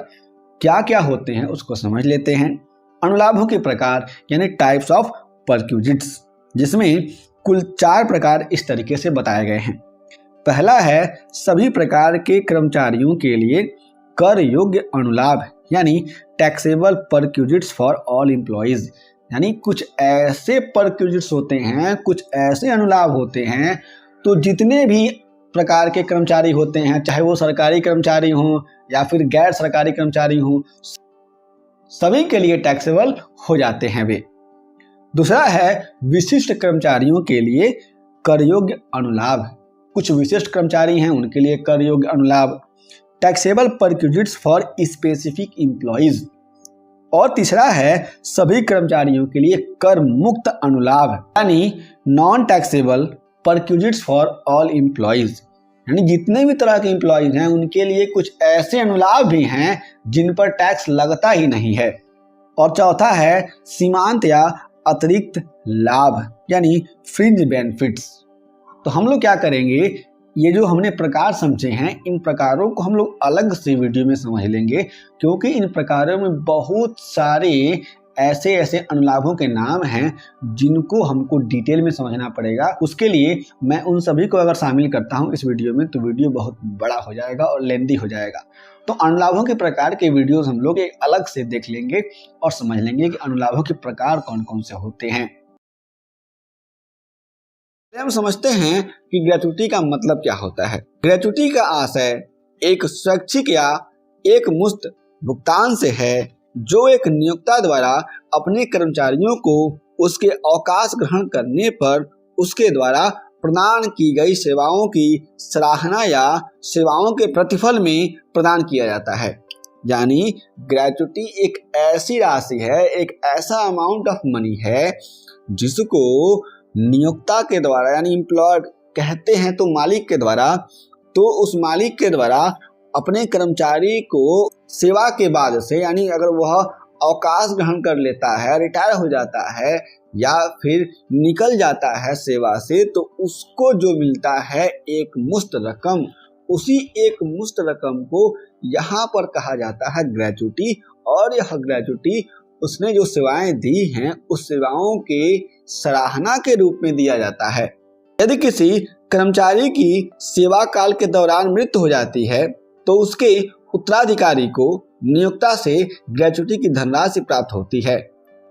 क्या क्या होते हैं उसको समझ लेते हैं। अनुलाभों के प्रकार यानी टाइप्स ऑफ परक्विजिट्स, जिसमें कुल 4 प्रकार इस तरीके से बताए गए हैं। पहला है सभी प्रकार के कर्मचारियों के लिए कर योग्य अनुलाभ यानी taxable perquisites for all employees, यानी कुछ ऐसे परक्विजिट्स होते हैं, कुछ ऐसे अनुलाभ होते हैं तो जितने भी प्रकार के कर्मचारी होते हैं, चाहे वो सरकारी कर्मचारी हों या फिर गैर सरकारी कर्मचारी हों, सभी के लिए टैक्सेबल हो जाते हैं वे। दूसरा है विशिष्ट कर्मचारियों के लिए कर योग्य अनुलाभ, कुछ विशिष्ट कर्मचारी हैं उनके लिए कर योग्य अनुलाभ। Taxable perquisites for specific employees. और तीसरा है सभी कर्मचारियों के लिए कर मुक्त अनुलाभ यानी non taxable perquisites for all employees, यानी जितने भी तरह के एम्प्लॉयज हैं उनके लिए कुछ ऐसे अनुलाभ भी हैं जिन पर टैक्स लगता ही नहीं है। और चौथा है सीमांत या अतिरिक्त लाभ यानी फ्रिंज बेनिफिट्स। तो हम लोग क्या करेंगे, ये जो हमने प्रकार समझे हैं इन प्रकारों को हम लोग अलग से वीडियो में समझ लेंगे, क्योंकि इन प्रकारों में बहुत सारे ऐसे ऐसे अनुलाभों के नाम हैं जिनको हमको डिटेल में समझना पड़ेगा। उसके लिए मैं उन सभी को अगर शामिल करता हूं इस वीडियो में तो वीडियो बहुत बड़ा हो जाएगा और लेंदी हो जाएगा। तो अनुलाभों के प्रकार के वीडियोस हम लोग एक अलग से देख लेंगे और समझ लेंगे कि अनुलाभों के प्रकार कौन कौन से होते हैं। हम समझते हैं कि ग्रेच्युटी का मतलब क्या होता है। ग्रेच्युटी का आशय एक स्वैच्छिक या एक मुश्त भुगतान से है जो एक नियोक्ता द्वारा अपने कर्मचारियों को उसके अवकाश ग्रहण करने पर उसके द्वारा प्रदान की गई सेवाओं की सराहना या सेवाओं के प्रतिफल में प्रदान किया जाता है। यानी ग्रेच्युटी एक ऐसी राशि है, एक ऐसा अमाउंट ऑफ मनी है जिसको नियोक्ता के द्वारा यानी एम्प्लॉयर कहते हैं तो मालिक के द्वारा, तो उस मालिक के द्वारा अपने कर्मचारी को सेवा के बाद से यानी अगर वह अवकाश ग्रहण कर लेता है, रिटायर हो जाता है या फिर निकल जाता है सेवा से, तो उसको जो मिलता है एक मुश्त रकम, उसी एक मुश्त रकम को यहाँ पर कहा जाता है ग्रेच्युटी। और यह ग्रेच्युटी उसने जो सेवाएं दी हैं उस सेवाओं के सराहना के रूप में दिया जाता है। यदि किसी कर्मचारी की सेवा काल के दौरान मृत्यु हो जाती है तो उसके उत्तराधिकारी को नियोक्ता से ग्रेच्युटी की धनराशि प्राप्त होती है।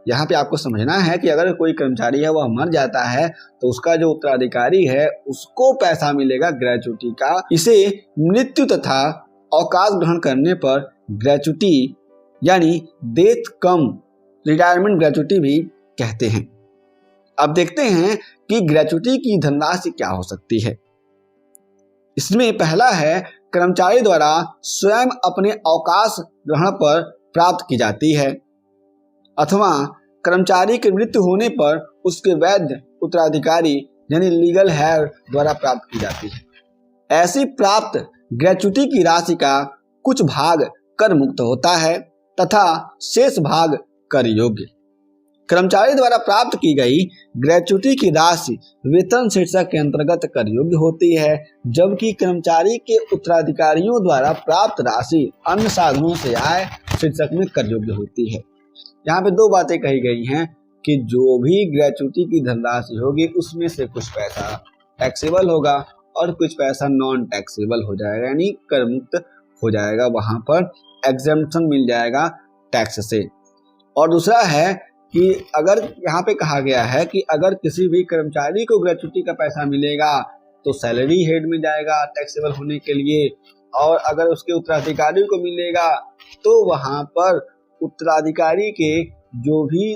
यहाँ पे आपको समझना है कि अगर कोई कर्मचारी है वह मर जाता है तो उसका जो उत्तराधिकारी है उसको पैसा मिलेगा ग्रेच्युटी का। इसे मृत्यु तथा अवकाश ग्रहण करने पर ग्रेच्युटी यानी डेथ कम रिटायरमेंट ग्रेच्युटी भी कहते हैं। अब देखते हैं कि ग्रेच्युटी की धनराशि क्या हो सकती है। इसमें पहला है कर्मचारी द्वारा स्वयं अपने अवकाश ग्रहण पर प्राप्त की जाती है अथवा कर्मचारी की मृत्यु होने पर उसके वैध उत्तराधिकारी यानी लीगल हेयर द्वारा प्राप्त की जाती है। ऐसी प्राप्त ग्रेच्युटी की राशि का कुछ भाग कर मुक्त होता है तथा शेष भाग कर योग्य। कर्मचारी द्वारा प्राप्त की गई ग्रेच्युटी की राशि वेतन शीर्षक के अंतर्गत कर योग्य होती है, जबकि कर्मचारी के उत्तराधिकारियों द्वारा प्राप्त राशि अन्य साधनों से आय शीर्षक में कर योग्य होती है। यहाँ पे दो बातें कही गई हैं कि जो भी ग्रेच्युटी की धनराशि होगी उसमें से कुछ पैसा टैक्सेबल होगा और कुछ पैसा नॉन टैक्सेबल हो जाएगा, यानी कर मुक्त हो जाएगा, वहां पर एग्जेम्पशन मिल जाएगा टैक्स से। और दूसरा है कि अगर यहाँ पे कहा गया है कि अगर किसी भी कर्मचारी को ग्रेच्युटी का पैसा मिलेगा तो सैलरी हेड में जाएगा टैक्सेबल होने के लिए, और अगर उसके उत्तराधिकारी को मिलेगा तो वहां पर उत्तराधिकारी के जो भी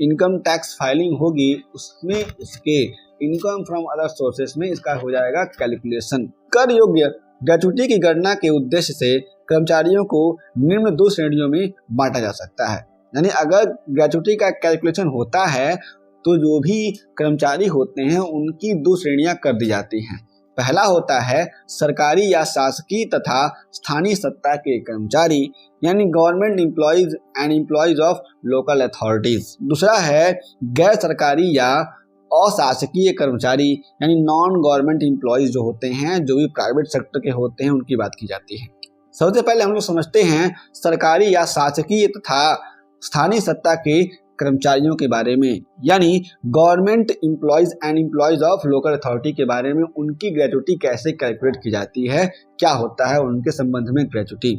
इनकम टैक्स फाइलिंग होगी उसमें उसके इनकम फ्रॉम अदर सोर्सेस में इसका हो जाएगा कैलकुलेशन। कर योग्य ग्रेच्युटी की गणना के उद्देश्य से कर्मचारियों को निम्न दो श्रेणियों में बांटा जा सकता है। यानी अगर ग्रेच्युटी का कैलकुलेशन होता है तो जो भी कर्मचारी होते हैं उनकी दो श्रेणियां कर दी जाती हैं। पहला होता है सरकारी या शासकीय तथा स्थानीय सत्ता के कर्मचारी यानी government employees and employees of local authorities. दूसरा है गैर सरकारी या अशासकीय कर्मचारी यानी नॉन गवर्नमेंट एम्प्लॉइज जो होते हैं, जो भी प्राइवेट सेक्टर के होते हैं उनकी बात की जाती है। सबसे पहले हम लोग समझते हैं सरकारी या शासकीय तथा स्थानीय सत्ता के कर्मचारियों के बारे में, यानी government employees and employees of local authority के बारे में। उनकी ग्रेच्युटी कैसे कैलकुलेट की जाती है, क्या होता है उनके संबंध में ग्रेच्युटी।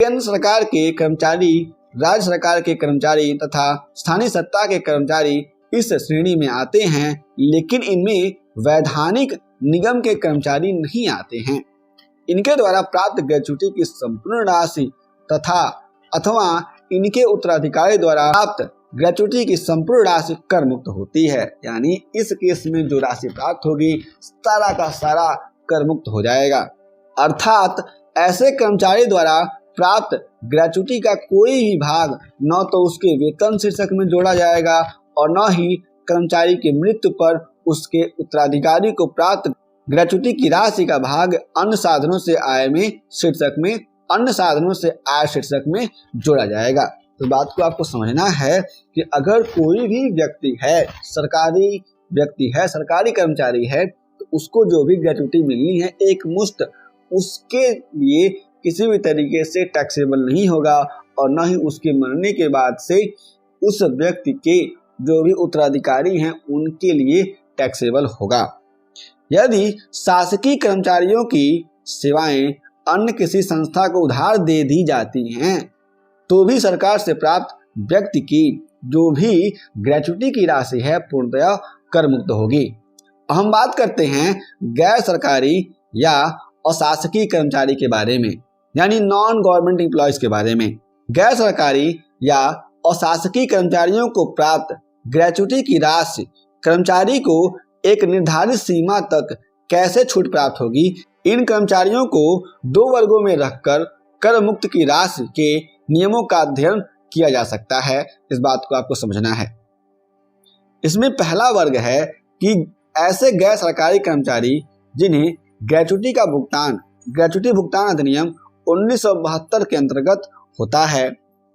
केंद्र सरकार के कर्मचारी, राज्य सरकार के कर्मचारी तथा स्थानीय सत्ता के कर्मचारी इस श्रेणी में आते हैं, लेकिन इनमें वैधानिक निगम के कर्मचारी नहीं आते हैं। इनके द्वारा प्राप्त ग्रेच्युटी की संपूर्ण राशि तथा अथवा इनके उत्तराधिकारी द्वारा प्राप्त ग्रेच्युटी की संपूर्ण राशि कर मुक्त होती है। यानी इस केस में जो राशि प्राप्त होगी सारा का सारा कर मुक्त हो जाएगा। अर्थात ऐसे कर्मचारी द्वारा प्राप्त ग्रेच्युटी का कोई भी भाग न तो उसके वेतन शीर्षक में जोड़ा जाएगा और न ही कर्मचारी की मृत्यु पर उसके उत्तराधिकारी को प्राप्त ग्रेच्युटी की राशि का भाग अन्य साधनों से आय में शीर्षक में अन्य साधनों से आय शीर्षक में जोड़ा जाएगा। तो बात को आपको समझना है कि अगर कोई भी व्यक्ति है, सरकारी व्यक्ति है, सरकारी कर्मचारी है, तो उसको जो भी ग्रेच्युटी मिलनी है एक मुश्त, उसके लिए किसी भी तरीके से टैक्सेबल नहीं होगा और न ही उसके मरने के बाद से उस व्यक्ति के जो भी उत्तराधिकारी हैं उनके लिए टैक्सेबल होगा। यदि शासकीय कर्मचारियों की सेवाएं अन्य किसी संस्था को उधार दे दी जाती हैं तो भी सरकार से प्राप्त व्यक्ति की जो भी ग्रेच्युटी की राशि है पूर्णतः कर मुक्त होगी। हम बात करते हैं गैर सरकारी या अशासकीय कर्मचारी के बारे में, यानी नॉन गवर्नमेंट एम्प्लॉयज के बारे में। गैर सरकारी या अशासकीय कर्मचारियों को प्राप्त ग्रेच्युटी की राशि कर्मचारी को एक निर्धारित सीमा तक कैसे छूट प्राप्त होगी, इन कर्मचारियों को 2 वर्गों में रखकर कर मुक्त की राशि के नियमों का अध्ययन किया जा सकता है। इस बात को आपको समझना है। इसमें पहला वर्ग है कि ऐसे गैर सरकारी कर्मचारी जिन्हें ग्रेच्युटी भुगतान अधिनियम 1972 के अंतर्गत होता है,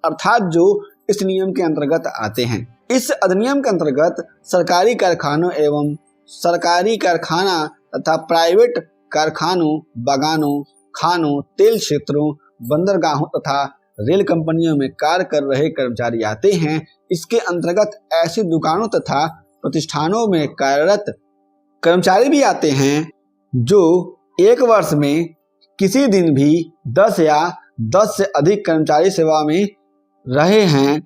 अर्थात जो इस नियम के अंतर्गत आते हैं। इस अधिनियम के अंतर्गत सरकारी कारखानों एवं सरकारी कारखाना तथा प्राइवेट कारखानों, बागानों, खानों, तेल क्षेत्रों, बंदरगाहों तथा रेल कंपनियों में कार्य कर रहे कर्मचारी आते हैं। इसके अंतर्गत ऐसी दुकानों तथा प्रतिष्ठानों में कार्यरत कर्मचारी भी आते हैं जो एक वर्ष में किसी दिन भी 10 या 10 से अधिक कर्मचारी सेवा में रहे हैं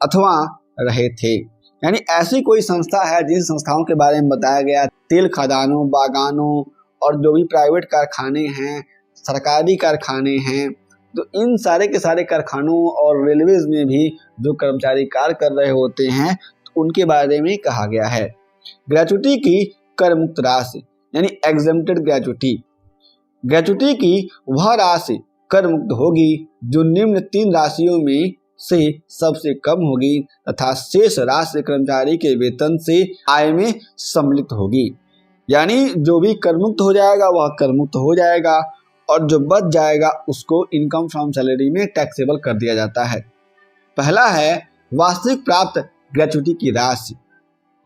अथवा रहे थे। यानी ऐसी कोई संस्था है जिन संस्थाओं के बारे में बताया गया, तेल खदानों, बागानों और जो भी प्राइवेट कारखाने हैं, सरकारी कारखाने हैं, तो इन सारे के सारे कारखानों और रेलवेज में भी जो कर्मचारी कार्य कर रहे होते हैं तो उनके बारे में कहा गया है। ग्रेच्युटी की कर मुक्त राशि यानी एग्जेम्प्टेड ग्रेच्युटी की वह राशि कर मुक्त होगी जो निम्न 3 राशियों में से सबसे कम होगी तथा शेष राशि कर्मचारी के वेतन से आय में सम्मिलित होगी। यानी जो भी कर मुक्त हो जाएगा वह कर मुक्त हो जाएगा और जो बच जाएगा उसको इनकम फ्रॉम सैलरी में टैक्सेबल कर दिया जाता है। पहला है वार्षिक प्राप्त ग्रेच्युटी की राशि,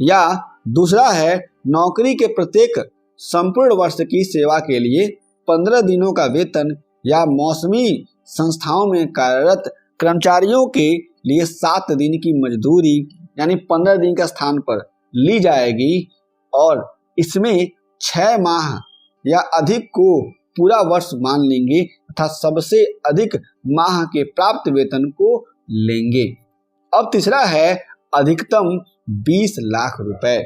या दूसरा है नौकरी के प्रत्येक संपूर्ण वर्ष की सेवा के लिए 15 दिनों का वेतन, या मौसमी संस्थाओं में कार्यरत कर्मचारियों के लिए 7 दिन की मजदूरी यानी 15 दिन का स्थान पर ली जाएगी और इसमें 6 माह या अधिक को पूरा वर्ष मान लेंगे तथा सबसे अधिक माह के प्राप्त वेतन को लेंगे। अब तीसरा है अधिकतम 20 लाख रुपए।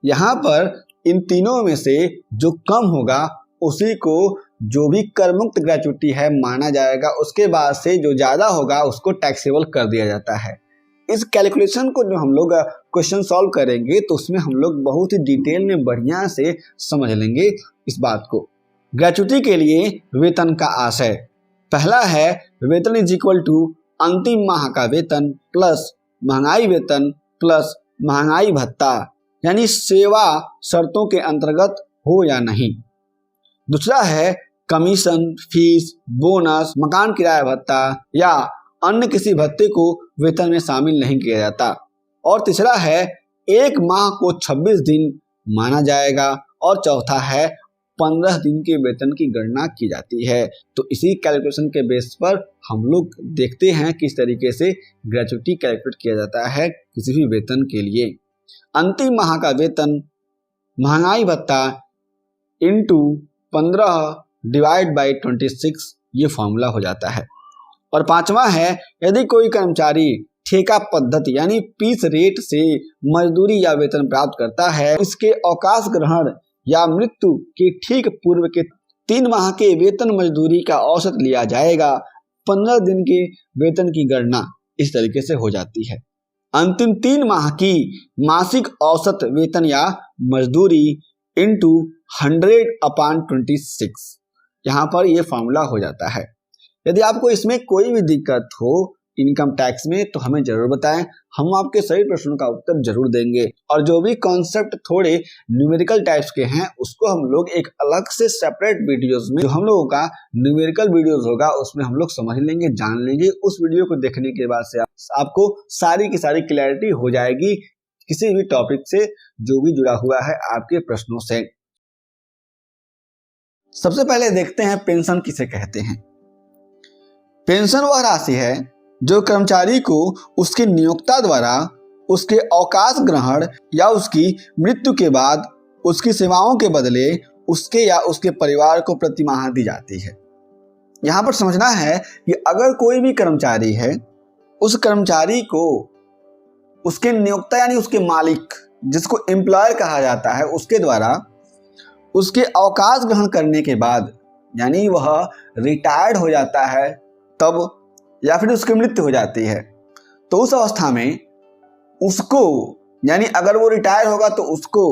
यहाँ पर इन तीनों में से जो कम होगा उसी को जो भी कर मुक्त ग्रेच्युटी है माना जाएगा, उसके बाद से जो ज़्यादा होगा उसको टैक्सेबल कर दिया जाता है। इस कैलकुलेशन को जो हम लोग क्वेश्चन सॉल्व करेंगे तो उसमें हम लोग बहुत ही डिटेल में बढ़िया से समझ लेंगे इस बात को। ग्रेच्युटी के लिए वेतन का आशय, पहला है वेतन इज इक्वल टू अंतिम माह का वेतन प्लस महंगाई वेतन प्लस महंगाई भत्ता, यानी सेवा शर्तों के अंतर्गत हो या नहीं। दूसरा है कमीशन, फीस, बोनस, मकान किराया भत्ता या अन्य किसी भत्ते को वेतन में शामिल नहीं किया जाता। और तीसरा है 1 माह को 26 दिन माना जाएगा और चौथा है 15 दिन के वेतन की गणना की जाती है। तो इसी कैलकुलेशन के बेस पर हम लोग देखते हैं किस तरीके से ग्रेच्युटी कैलकुलेट किया जाता है किसी भी वेतन के लिए। अंतिम माह का वेतन महंगाई भत्ता इंटू 15 डिवाइड बाई 26 ये फॉर्मूला हो जाता है। और पांचवा है यदि कोई कर्मचारी ठेका पद्धति यानी पीस रेट से मजदूरी या वेतन प्राप्त करता है, इसके अवकाश ग्रहण या मृत्यु के ठीक पूर्व के 3 माह के वेतन मजदूरी का औसत लिया जाएगा। 15 दिन के वेतन की गणना इस तरीके से हो जाती है। अंतिम 3 माह की मासिक औसत वेतन या मजदूरी इंटू 100/26 यहाँ पर यह फॉर्मूला हो जाता है। यदि आपको इसमें कोई भी दिक्कत हो इनकम टैक्स में तो हमें जरूर बताएं, हम आपके सभी प्रश्नों का उत्तर जरूर देंगे। और जो भी कॉन्सेप्ट थोड़े न्यूमेरिकल टाइप्स के हैं उसको हम लोग एक अलग से सेपरेट वीडियोस में, जो हम लोगों का न्यूमेरिकल वीडियोस होगा उसमें हम लोग समझ लेंगे, जान लेंगे। उस वीडियो को देखने के बाद से आपको सारी की सारी क्लैरिटी हो जाएगी किसी भी टॉपिक से जो भी जुड़ा हुआ है आपके प्रश्नों से। सबसे पहले देखते हैं पेंशन किसे कहते हैं। पेंशन वह राशि है जो कर्मचारी को उसके नियोक्ता द्वारा उसके अवकाश ग्रहण या उसकी मृत्यु के बाद उसकी सेवाओं के बदले उसके या उसके परिवार को प्रतिमाह दी जाती है। यहाँ पर समझना है कि अगर कोई भी कर्मचारी है, उस कर्मचारी को उसके नियोक्ता यानी उसके मालिक, जिसको एम्प्लॉयर कहा जाता है, उसके द्वारा उसके अवकाश ग्रहण करने के बाद, यानी वह रिटायर्ड हो जाता है तब, या फिर उसकी मृत्यु हो जाती है, तो उस अवस्था में उसको, यानी अगर वो रिटायर होगा तो उसको,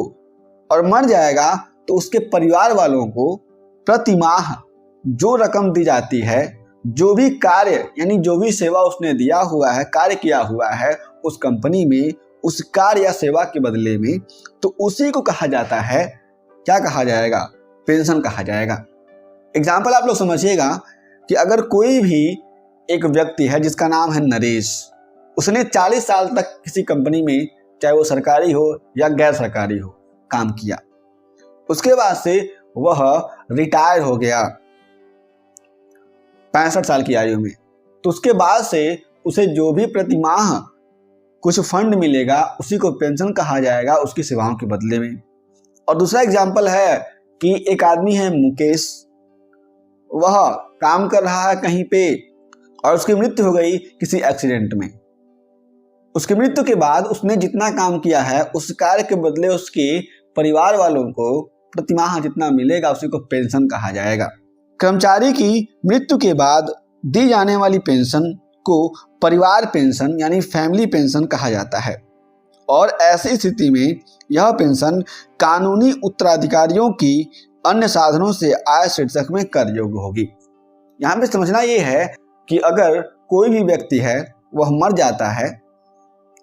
और मर जाएगा तो उसके परिवार वालों को प्रतिमाह जो रकम दी जाती है, जो भी कार्य यानी जो भी सेवा उसने दिया हुआ है, कार्य किया हुआ है उस कंपनी में, उस कार्य या सेवा के बदले में, तो उसी को कहा जाता है, क्या कहा जाएगा? पेंशन कहा जाएगा। एग्जाम्पल आप लोग समझिएगा कि अगर कोई भी एक व्यक्ति है जिसका नाम है नरेश, उसने 40 साल तक किसी कंपनी में, चाहे वो सरकारी हो या गैर सरकारी हो, काम किया, उसके बाद से वह रिटायर हो गया 65 साल की आयु में, तो उसके बाद से उसे जो भी प्रतिमाह कुछ फंड मिलेगा उसी को पेंशन कहा जाएगा, उसकी सेवाओं के बदले में। और दूसरा एग्जाम्पल है कि एक आदमी है मुकेश, वह काम कर रहा है कहीं पे और उसकी मृत्यु हो गई किसी एक्सीडेंट में। उसकी मृत्यु के बाद उसने जितना काम किया है उस कार्य के बदले उसके परिवार वालों को प्रतिमाह जितना मिलेगा उसी को पेंशन कहा जाएगा। कर्मचारी की मृत्यु के बाद दी जाने वाली पेंशन को परिवार पेंशन यानी फैमिली पेंशन कहा जाता है, और ऐसी स्थिति में यह पेंशन कानूनी उत्तराधिकारियों की अन्य साधनों से आय शीर्षक में कर योग्य होगी। यहाँ पे समझना ये है कि अगर कोई भी व्यक्ति है वह मर जाता है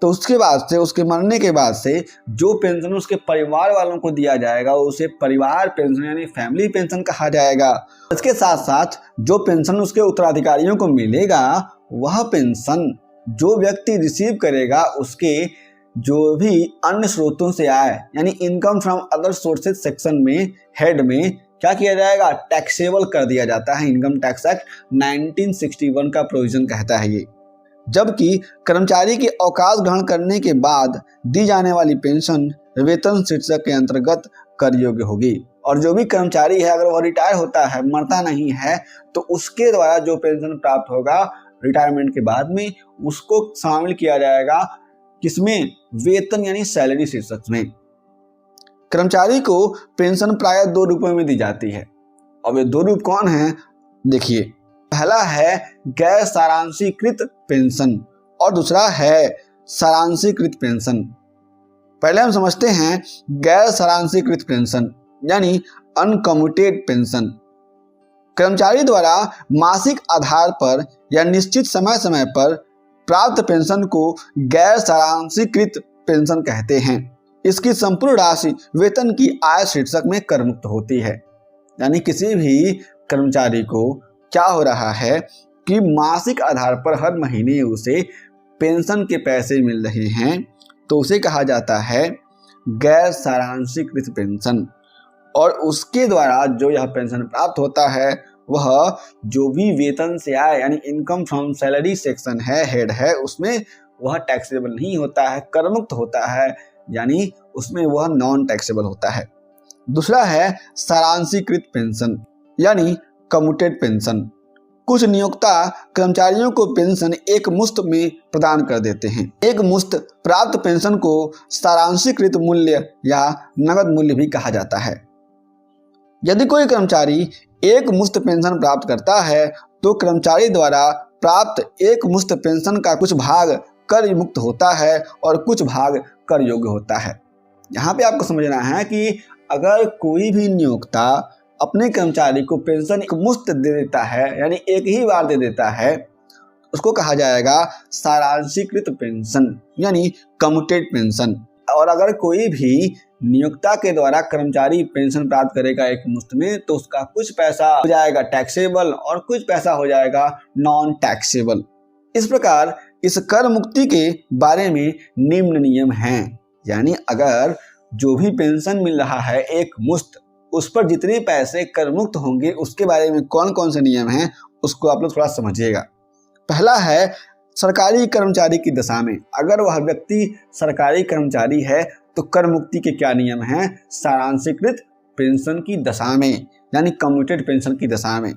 तो उसके बाद से, उसके मरने के बाद से जो पेंशन उसके परिवार वालों को दिया जाएगा उसे परिवार पेंशन यानी फैमिली पेंशन कहा जाएगा। इसके साथ साथ जो पेंशन उसके उत्तराधिकारियों को मिलेगा वह पेंशन जो व्यक्ति रिसीव करेगा उसके जो भी अन्य स्रोतों से आए यानी income from other sources section में हेड में क्या किया जाएगा? टैक्सेबल कर दिया जाता है। इनकम टैक्स एक्ट 1961 का प्रोविजन कहता है ये। जबकि कर्मचारी के अवकाश ग्रहण करने के बाद दी जाने वाली पेंशन वेतन शीर्षक के अंतर्गत कर योग्य होगी, और जो भी कर्मचारी है अगर वह रिटायर होता है, मरता नहीं है, तो उसके द्वारा जो पेंशन प्राप्त होगा रिटायरमेंट के बाद में उसको शामिल किया जाएगा किसमें? वेतन यानी सैलरी शीर्षक में। कर्मचारी को पेंशन प्रायः 2 रूपों में दी जाती है। अब ये 2 रूप कौन है? देखिए, पहला है गैर सारांशीकृत पेंशन और दूसरा है सारांशीकृत पेंशन। पहले हम समझते हैं गैर सारांशीकृत पेंशन यानी अनकम्यूटेड पेंशन। कर्मचारी द्वारा मासिक आधार पर या निश्चित समय समय पर प्राप्त पेंशन को गैर सारांशीकृत पेंशन कहते हैं। इसकी संपूर्ण राशि वेतन की आय शीर्षक में कर मुक्त होती है। यानी किसी भी कर्मचारी को क्या हो रहा है कि मासिक आधार पर हर महीने उसे पेंशन के पैसे मिल रहे हैं, तो उसे कहा जाता है गैर सारांशीकृत पेंशन। और उसके द्वारा जो यह पेंशन प्राप्त होता है वह जो भी वेतन से आए यानी इनकम फ्रॉम सैलरी सेक्शन है, हेड है, उसमें वह टैक्सेबल नहीं होता है, कर मुक्त होता है, यानी उसमें वह नॉन टैक्सेबल होता है। दूसरा है सारांशीकृत पेंशन यानी कम्यूटेड पेंशन। कुछ नियोक्ता कर्मचारियों को पेंशन एक मुश्त में प्रदान कर देते हैं। एक मुश्त प्राप्त पेंशन को सारांशीकृत मूल्य या नगद मूल्य भी कहा जाता है। यदि कोई कर्मचारी एक मुश्त पेंशन प्राप्त करता है तो कर्मचारी द्वारा प्राप्त एक मुश्त पेंशन का कुछ भाग कर मुक्त होता है और कुछ भाग कर योग्य होता है। यहाँ पे आपको समझना है कि अगर कोई भी नियोक्ता अपने कर्मचारी को पेंशन एक मुश्त दे देता है यानी एक ही बार दे देता है, उसको कहा जाएगा सारांशीकृत पेंशन यानी कम्यूटेड पेंशन। और अगर कोई भी नियोक्ता के द्वारा कर्मचारी पेंशन प्राप्त करेगा एक मुश्त में, तो उसका कुछ पैसा हो जाएगा टैक्सेबल और कुछ पैसा हो जाएगा नॉन टैक्सेबल। इस प्रकार इस कर मुक्ति के बारे में निम्न नियम हैं। यानी अगर जो भी पेंशन मिल रहा है एक मुश्त, उस पर जितने पैसे कर मुक्त होंगे उसके बारे में कौन कौन से नियम हैं उसको आप लोग थोड़ा समझिएगा। पहला है सरकारी कर्मचारी की दशा में, अगर वह व्यक्ति सरकारी कर्मचारी है तो कर मुक्ति के क्या नियम हैं? सारांशीकृत पेंशन की दशा में, यानी कम्यूटेड पेंशन की दशा में।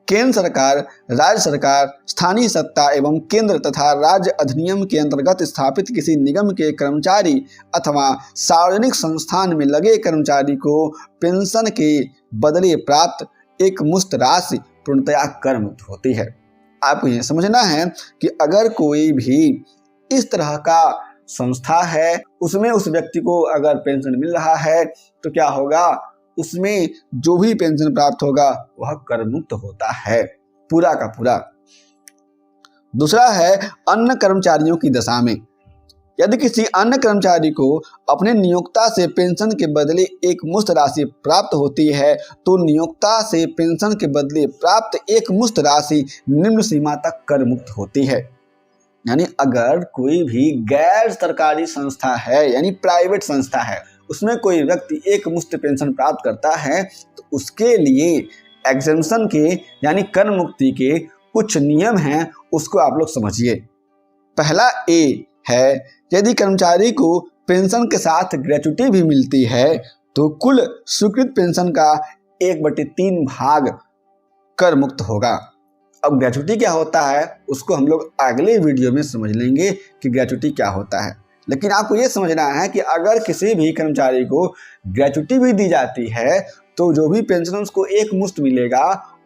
केंद्र सरकार, राज्य सरकार, स्थानीय सत्ता एवं केंद्र तथा राज्य अधिनियम के अंतर्गत स्थापित किसी निगम के कर्मचारी अथवा सार्वजनिक संस्थान में लगे कर्मचारी को पेंशन के बदले प्राप्त एक मुश्त राशि पूर्णतया कर मुक्त होती है। आपको यह समझना है कि अगर कोई भी इस तरह का संस्था है, उसमें उस व्यक्ति को अगर पेंशन मिल रहा है तो क्या होगा, उसमें जो भी पेंशन प्राप्त होगा वह कर मुक्त होता है पूरा का पूरा। दूसरा है अन्य कर्मचारियों की दशा में। यदि किसी अन्य कर्मचारी को अपने नियोक्ता से पेंशन के बदले एक मुश्त राशि प्राप्त होती है तो नियोक्ता से पेंशन के बदले प्राप्त एक मुश्त राशि निम्न सीमा तक कर मुक्त होती है। यानी अगर कोई भी गैर सरकारी संस्था है, यानी प्राइवेट संस्था है, उसमें कोई व्यक्ति एक मुश्त पेंशन प्राप्त करता है तो उसके लिए एग्जेम्पशन के यानी कर मुक्ति के कुछ नियम हैं, उसको आप लोग समझिए। पहला ए है, यदि कर्मचारी को पेंशन के साथ ग्रेच्युटी भी मिलती है तो कुल स्वीकृत पेंशन का 1/3 भाग कर मुक्त होगा। अब ग्रेच्युटी क्या होता है उसको हम लोग अगले वीडियो में समझ लेंगे कि ग्रेच्युटी क्या होता है। लेकिन आपको ये समझना है कि अगर किसी भी कर्मचारी को ग्रेच्युटी भी दी जाती है तो जो भी पेंशन उसको एक मुश्त मिलेगा,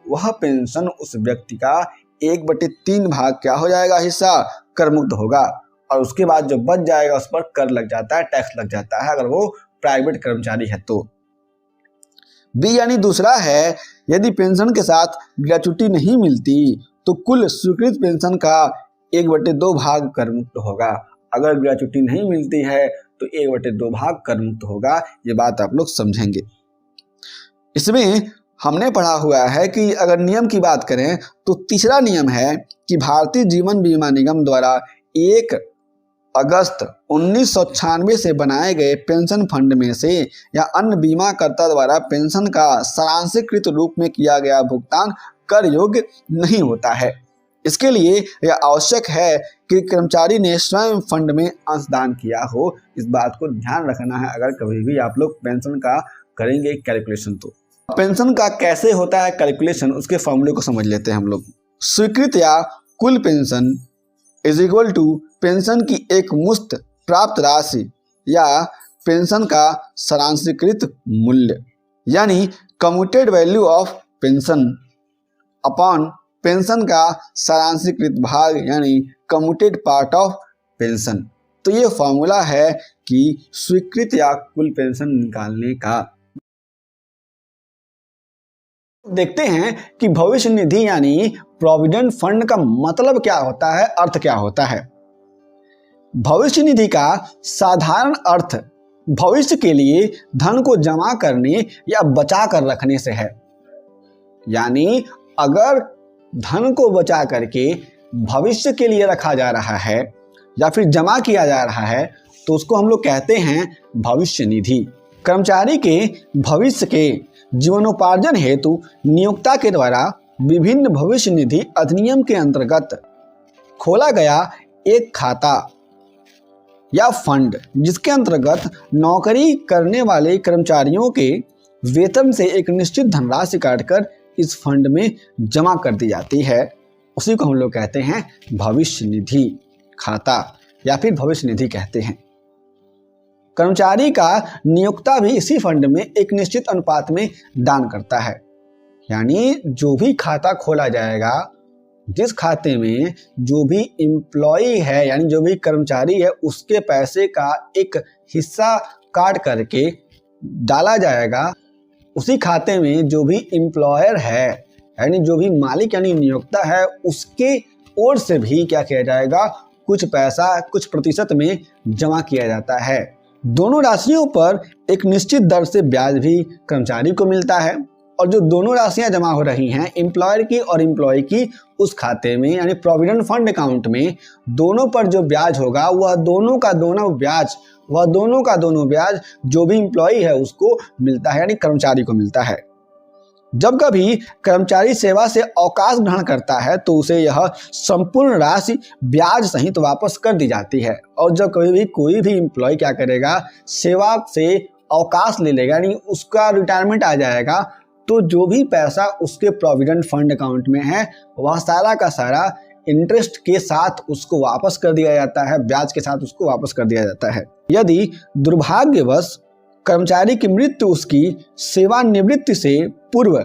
वह पेंशन उस व्यक्ति का 1/3 भाग क्या हो जाएगा, हिस्सा कर मुक्त होगा। और उसके बाद जो बच जाएगा उस पर कर लग जाता है, टैक्स लग जाता है, अगर वो प्राइवेट कर्मचारी है तो। बी यानी दूसरा है, यदि पेंशन के साथ ग्रेच्युटी नहीं मिलती तो कुल स्वीकृत पेंशन का 1/2 भाग कर मुक्त होगा। अगर ग्रेच्युटी नहीं मिलती है तो 1/2 भाग कर मुक्त होगा। ये बात आप लोग समझेंगे। इसमें हमने पढ़ा हुआ है कि अगर नियम की बात करें तो तीसरा नियम है कि भारतीय जीवन बीमा निगम द्वारा 1 अगस्त 1996 से बनाए गए पेंशन फंड में से या अन्य बीमाकर्ता द्वारा पेंशन का सारांशीकृत रूप में किया गया भुगतान कर योग्य नहीं होता है। इसके लिए यह आवश्यक है कि कर्मचारी ने स्वयं फंड में अंशदान किया हो। इस बात को ध्यान रखना है अगर कभी भी आप लोग पेंशन का करेंगे कैलकुलेशन तो। पेंशन का कैसे होता है कैलकुलेशन, उसके फॉर्मूले को समझ लेते हैं हम लोग। स्वीकृत या कुल pension is equal to pension की एक मुश्त प्राप्त राशि या पेंशन का सारांशीकृत मूल्य, यानी commuted value of pension upon pension का सारांशीकृत भाग, यानी कम्यूटेड पार्ट ऑफ पेंशन। तो ये फॉर्मूला है कि स्वीकृत या कुल पेंशन निकालने का। देखते हैं कि भविष्य निधि यानी प्रोविडेंट फंड का मतलब क्या होता है, अर्थ क्या होता है। भविष्य निधि का साधारण अर्थ भविष्य के लिए धन को जमा करने या बचा कर रखने से है। यानी अगर धन को बचा करके भविष्य के लिए रखा जा रहा है या फिर जमा किया जा रहा है तो उसको हम लोग कहते हैं भविष्य निधि। कर्मचारी के भविष्य के जीवनोपार्जन हेतु नियोक्ता के द्वारा विभिन्न भविष्य निधि अधिनियम के अंतर्गत खोला गया एक खाता या फंड, जिसके अंतर्गत नौकरी करने वाले कर्मचारियों के वेतन से एक निश्चित धनराशि काटकर इस फंड में जमा कर दी जाती है, उसी को हम लोग कहते हैं भविष्य निधि खाता या फिर भविष्य निधि कहते हैं। कर्मचारी का नियोक्ता भी इसी फंड में एक निश्चित अनुपात में दान करता है। यानी जो भी खाता खोला जाएगा, जिस खाते में जो भी एम्प्लॉई है यानी जो भी कर्मचारी है उसके पैसे का एक हिस्सा काट करके डाला जाएगा, उसी खाते में जो भी एम्प्लॉयर है यानी जो भी मालिक यानी नियोक्ता है उसके ओर से भी क्या किया जाएगा, कुछ पैसा कुछ प्रतिशत में जमा किया जाता है। दोनों राशियों पर एक निश्चित दर से ब्याज भी कर्मचारी को मिलता है और जो दोनों राशियां जमा हो रही हैं एम्प्लॉयर की और एम्प्लॉय की, उस खाते में यानी प्रोविडेंट फंड अकाउंट में दोनों पर जो ब्याज होगा वह दोनों का दोनों ब्याज जो भी एम्प्लॉय है उसको मिलता है यानी कर्मचारी को मिलता है। जब कभी कर्मचारी सेवा से अवकाश ग्रहण करता है तो उसे यह संपूर्ण राशि ब्याज सहित वापस कर दी जाती है। और जब कभी भी कोई भी एम्प्लॉय क्या करेगा, सेवा से अवकाश ले लेगा, यानी उसका रिटायरमेंट आ जाएगा, तो जो भी पैसा उसके प्रोविडेंट फंड अकाउंट में है वह सारा का सारा इंटरेस्ट के साथ उसको वापस कर दिया जाता है, ब्याज के साथ उसको वापस कर दिया जाता है। यदि दुर्भाग्यवश कर्मचारी की मृत्यु उसकी सेवानिवृत्ति से पूर्व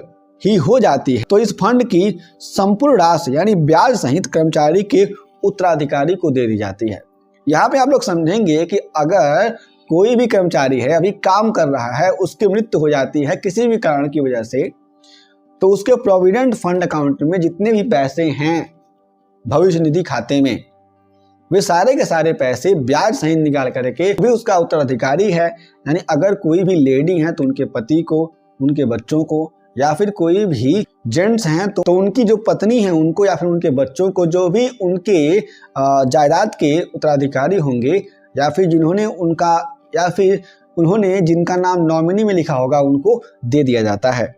ही हो जाती है तो इस फंड की संपूर्ण राशि यानी ब्याज सहित कर्मचारी के उत्तराधिकारी को दे दी जाती है। यहाँ पे आप लोग समझेंगे कि अगर कोई भी कर्मचारी है, अभी काम कर रहा है, उसकी मृत्यु हो जाती है किसी भी कारण की वजह से, तो उसके प्रोविडेंट फंड अकाउंट में जितने भी पैसे हैं भविष्य निधि खाते में, वे सारे के सारे पैसे ब्याज सहित निकाल करके भी उसका उत्तराधिकारी है। यानी अगर कोई भी लेडी है तो उनके पति को, उनके बच्चों को, या फिर कोई भी जेंट्स हैं तो उनकी जो पत्नी है उनको, या फिर उनके बच्चों को, जो भी उनके जायदाद के उत्तराधिकारी होंगे, या फिर उन्होंने जिनका नाम नॉमिनी में लिखा होगा उनको दे दिया जाता है।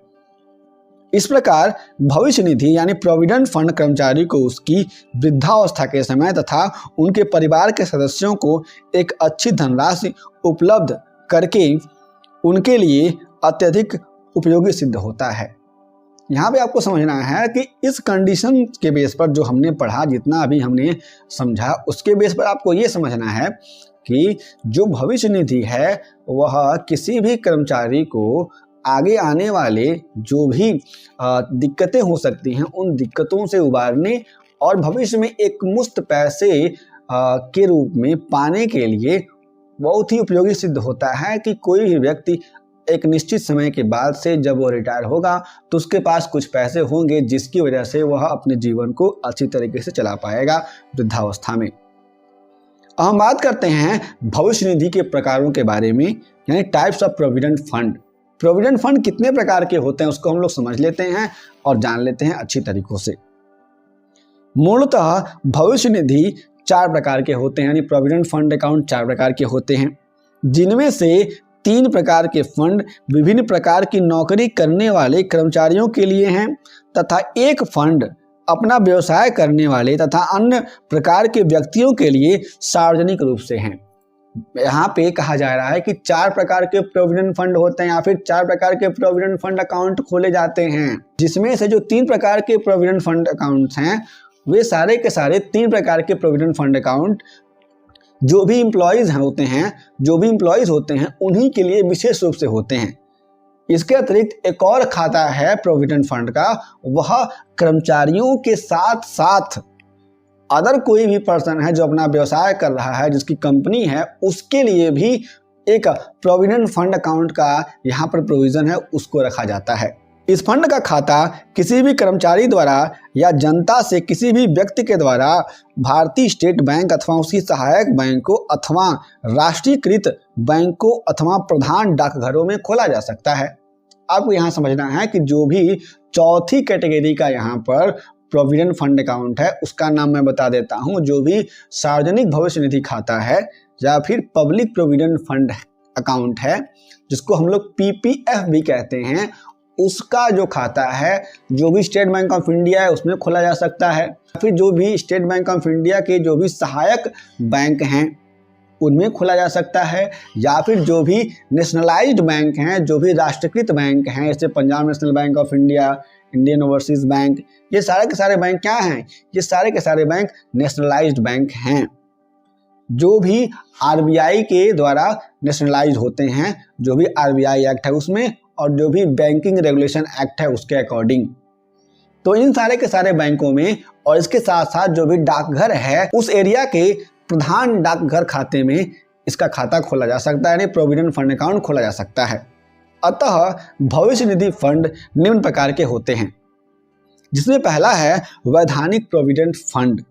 इस प्रकार भविष्य निधि यानी प्रोविडेंट फंड कर्मचारी को उसकी वृद्धावस्था के समय तथा उनके परिवार के सदस्यों को एक अच्छी धनराशि उपलब्ध करके उनके लिए अत्यधिक उपयोगी सिद्ध होता है। यहाँ पे आपको समझना है कि इस कंडीशन के बेस पर जो हमने पढ़ा, जितना अभी हमने समझा, उसके बेस पर आपको ये समझना है कि जो भविष्य निधि है वह किसी भी कर्मचारी को आगे आने वाले जो भी दिक्कतें हो सकती हैं उन दिक्कतों से उबारने और भविष्य में एक मुश्त पैसे के रूप में पाने के लिए बहुत ही उपयोगी सिद्ध होता है कि कोई भी व्यक्ति एक निश्चित समय के बाद से जब वो रिटायर होगा तो उसके पास कुछ पैसे होंगे जिसकी वजह से वह अपने जीवन को अच्छी तरीके से चला पाएगा वृद्धावस्था में। अब हम बात करते हैं भविष्य निधि के प्रकारों के बारे में, यानी types of provident fund. Provident fund कितने प्रकार के होते हैं उसको हम लोग समझ लेते हैं और जान लेते हैं अच्छी तरीकों से। मूलतः भविष्य निधि 4 प्रकार के होते हैं, यानी प्रोविडेंट फंड अकाउंट 4 प्रकार के होते हैं, जिनमें से 3 प्रकार के फंड विभिन्न प्रकार की नौकरी करने वाले कर्मचारियों के लिए हैं तथा एक फंड अपना व्यवसाय करने वाले तथा अन्य प्रकार के व्यक्तियों के लिए सार्वजनिक रूप से हैं। यहाँ पे कहा जा रहा है कि 4 प्रकार के प्रोविडेंट फंड होते हैं या फिर 4 प्रकार के प्रोविडेंट फंड अकाउंट खोले जाते हैं, जिसमें से जो 3 प्रकार के प्रोविडेंट फंड अकाउंट्स हैं वे सारे के सारे 3 प्रकार के प्रोविडेंट फंड अकाउंट जो भी एम्प्लॉयज होते हैं उन्हीं के लिए विशेष रूप से होते हैं। इसके अतिरिक्त एक और खाता है प्रोविडेंट फंड का, वह कर्मचारियों के साथ साथ अदर कोई भी पर्सन है जो अपना व्यवसाय कर रहा है, जिसकी कंपनी है, उसके लिए भी एक प्रोविडेंट फंड अकाउंट का यहाँ पर प्रोविजन है, उसको रखा जाता है। इस फंड का खाता किसी भी कर्मचारी द्वारा या जनता से किसी भी व्यक्ति के द्वारा भारतीय स्टेट बैंक अथवा उसकी सहायक बैंकों अथवा राष्ट्रीयकृत बैंकों अथवा प्रधान डाकघरों में खोला जा सकता है। आपको यहाँ समझना है कि जो भी चौथी कैटेगरी का यहाँ पर प्रोविडेंट फंड अकाउंट है उसका नाम मैं बता देता हूँ। जो भी सार्वजनिक भविष्य निधि खाता है या फिर पब्लिक प्रोविडेंट फंड अकाउंट है, जिसको हम लोग PPF भी कहते हैं, उसका जो खाता है जो भी स्टेट बैंक ऑफ इंडिया है उसमें खोला जा सकता है। फिर जो भी स्टेट बैंक ऑफ इंडिया के जो भी सहायक बैंक हैं उनमें खोला जा सकता है, या फिर जो भी नेशनलाइज्ड बैंक हैं, जो भी राष्ट्रीयकृत बैंक हैं, जैसे Punjab national bank of India, Indian overseas bank, ये सारे के सारे बैंक क्या हैं? ये सारे के सारे बैंक नेशनलाइज्ड बैंक हैं, जो भी RBI के द्वारा नेशनलाइज्ड होते हैं, जो भी RBI एक्ट है उसमें और जो भी बैंकिंग रेगुलेशन एक्ट है उसके अकॉर्डिंग। तो इन सारे के सारे बैंकों में और इसके साथ साथ जो भी डाकघर है उस एरिया के प्रधान डाकघर खाते में इसका खाता खोला जा सकता है, यानी प्रोविडेंट फंड अकाउंट खोला जा सकता है। अतः भविष्य निधि फंड निम्न प्रकार के होते हैं, जिसमें पहला है वैधानिक प्रोविडेंट फंड,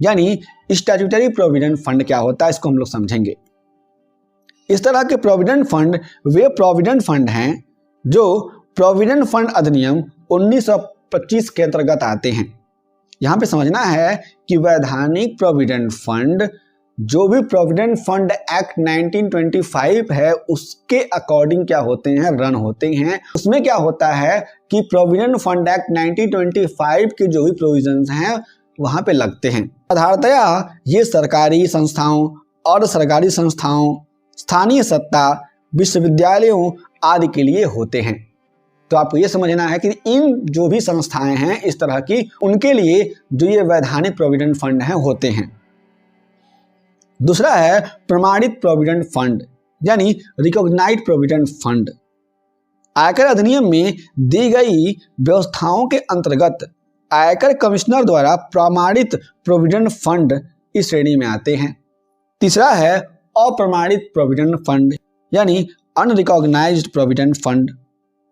यानी स्टैट्यूटरी प्रोविडेंट फंड क्या होता है इसको हम लोग समझेंगे। इस तरह के प्रोविडेंट फंड वे प्रोविडेंट फंड हैं जो प्रोविडेंट फंड अधिनियम 1925 के अंतर्गत आते हैं। यहाँ पे समझना है कि वैधानिक प्रोविडेंट फंड जो भी प्रोविडेंट फंड एक्ट 1925 है उसके अकॉर्डिंग क्या होते हैं, रन होते हैं। उसमें क्या होता है कि प्रोविडेंट फंड एक्ट 1925 के जो भी प्रोविजंस हैं वहां पे लगते हैं। साधारणतया ये सरकारी संस्थाओं और सरकारी संस्थाओं, स्थानीय सत्ता, विश्वविद्यालयों आदि के लिए होते हैं। तो आपको ये समझना है कि इन जो भी संस्थाएं हैं इस तरह की, उनके लिए जो ये वैधानिक प्रोविडेंट फंड हैं होते हैं। दूसरा है प्रमाणित प्रोविडेंट फंड यानी रिकॉग्नाइज्ड प्रोविडेंट फंड। आयकर अधिनियम में दी गई व्यवस्थाओं के अंतर्गत आयकर कमिश्नर द्वारा प्रमाणित प्रोविडेंट फंड इस श्रेणी में आते हैं। तीसरा है अप्रमाणित प्रोविडेंट फंड यानी अनरिकॉग्नाइज्ड प्रोविडेंट फंड।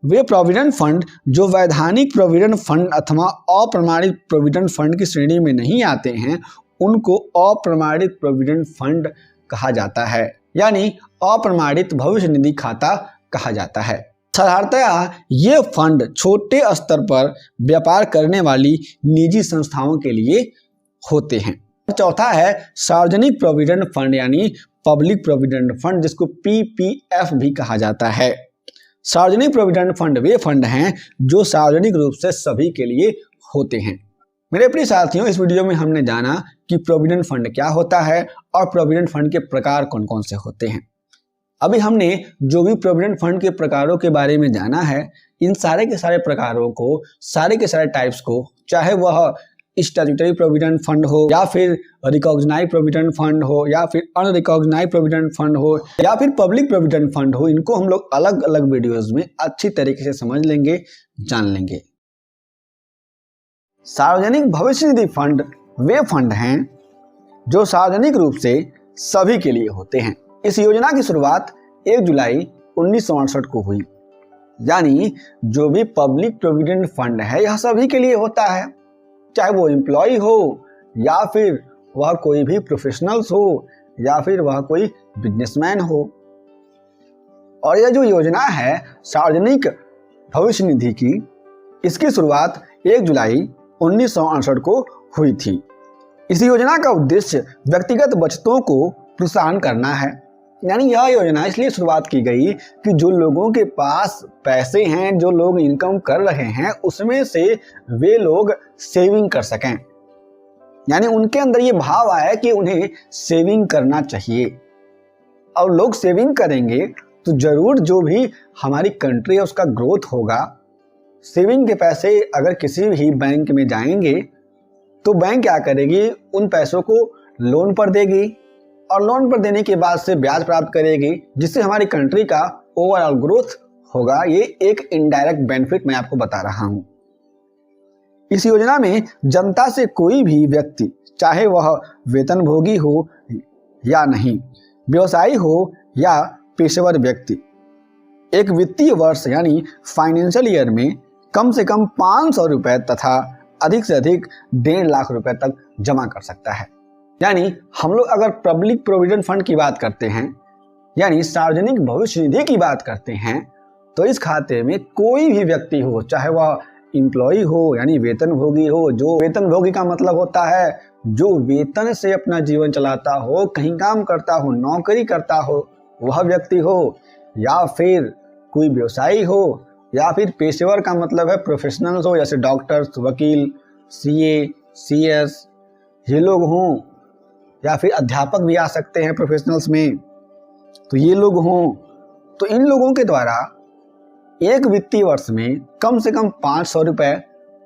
वे प्रोविडेंट फंड जो वैधानिक प्रोविडेंट फंड अथवा अप्रमाणित प्रोविडेंट फंड की श्रेणी में नहीं आते हैं उनको अप्रमाणित प्रोविडेंट फंड कहा जाता है, यानी अप्रमाणित भविष्य निधि खाता कहा जाता है। साधारणतया ये फंड छोटे स्तर पर व्यापार करने वाली निजी संस्थाओं के लिए होते हैं। चौथा है सार्वजनिक प्रोविडेंट फंड यानी पब्लिक प्रोविडेंट फंड, जिसको पीपीएफ भी कहा जाता है। सार्वजनिक प्रोविडेंट फंड वे फंड हैं जो सार्वजनिक रूप से सभी के लिए होते हैं। मेरे प्रिय साथियों, इस वीडियो में हमने जाना कि प्रोविडेंट फंड क्या होता है और प्रोविडेंट फंड के प्रकार कौन कौन से होते हैं। अभी हमने जो भी प्रोविडेंट फंड के प्रकारों के बारे में जाना है, इन सारे के सारे प्रकारों को, सारे के सारे टाइप्स को, चाहे वह स्टैट्यूटरी प्रोविडेंट फंड हो या फिर रिकॉग्नाइज्ड प्रोविडेंट फंड हो या फिर अनरिकॉग्नाइज्ड प्रोविडेंट फंड हो या फिर पब्लिक प्रोविडेंट फंड हो, इनको हम लोग अलग अलग वीडियोस में अच्छी तरीके से समझ लेंगे, जान लेंगे। सार्वजनिक भविष्य निधि फंड वे फंड हैं जो सार्वजनिक रूप से सभी के लिए होते हैं। इस योजना की शुरुआत 1 जुलाई 1968 को हुई, यानी जो भी पब्लिक प्रोविडेंट फंड है यह सभी के लिए होता है, चाहे वो एम्प्लॉय हो या फिर वह कोई भी प्रोफेशनल्स हो या फिर वह कोई बिजनेसमैन हो। और यह जो योजना है सार्वजनिक भविष्य निधि की, इसकी शुरुआत 1 जुलाई 1968 को हुई थी। इस योजना का उद्देश्य व्यक्तिगत बचतों को प्रोत्साहन करना है, यानी यह योजना इसलिए शुरुआत की गई कि जो लोगों के पास पैसे हैं, जो लोग इनकम कर रहे हैं, उसमें से वे लोग सेविंग कर सकें, यानी उनके अंदर ये भाव आया कि उन्हें सेविंग करना चाहिए। और लोग सेविंग करेंगे तो जरूर जो भी हमारी कंट्री है उसका ग्रोथ होगा। सेविंग के पैसे अगर किसी भी बैंक में जाएंगे तो बैंक क्या करेगी, उन पैसों को लोन पर देगी और लोन पर देने के बाद से ब्याज प्राप्त करेगी, जिससे हमारी कंट्री का ओवरऑल ग्रोथ होगा। ये एक इनडायरेक्ट बेनिफिट मैं आपको बता रहा हूं। इस योजना में जनता से कोई भी व्यक्ति, चाहे वह वेतनभोगी हो या नहीं, व्यवसायी हो या पेशेवर व्यक्ति, एक वित्तीय वर्ष यानी फाइनेंशियल ईयर में कम से कम 500 रुपए तथा अधिक से अधिक 1.5 लाख रुपए तक जमा कर सकता है। यानी हम लोग अगर पब्लिक प्रोविडेंट फंड की बात करते हैं, यानी सार्वजनिक भविष्य निधि की बात करते हैं, तो इस खाते में कोई भी व्यक्ति हो, चाहे वह एम्प्लॉय हो यानी वेतनभोगी हो, जो वेतनभोगी का मतलब होता है जो वेतन से अपना जीवन चलाता हो, कहीं काम करता हो, नौकरी करता हो, वह व्यक्ति हो, या फिर कोई व्यवसायी हो, या फिर पेशेवर का मतलब है प्रोफेशनल्स हो, जैसे डॉक्टर्स, वकील, सीए, सीएस, ये लोग हों, या फिर अध्यापक भी आ सकते हैं प्रोफेशनल्स में, तो ये लोग हों, तो इन लोगों के द्वारा एक वित्तीय वर्ष में कम से कम 500 रुपए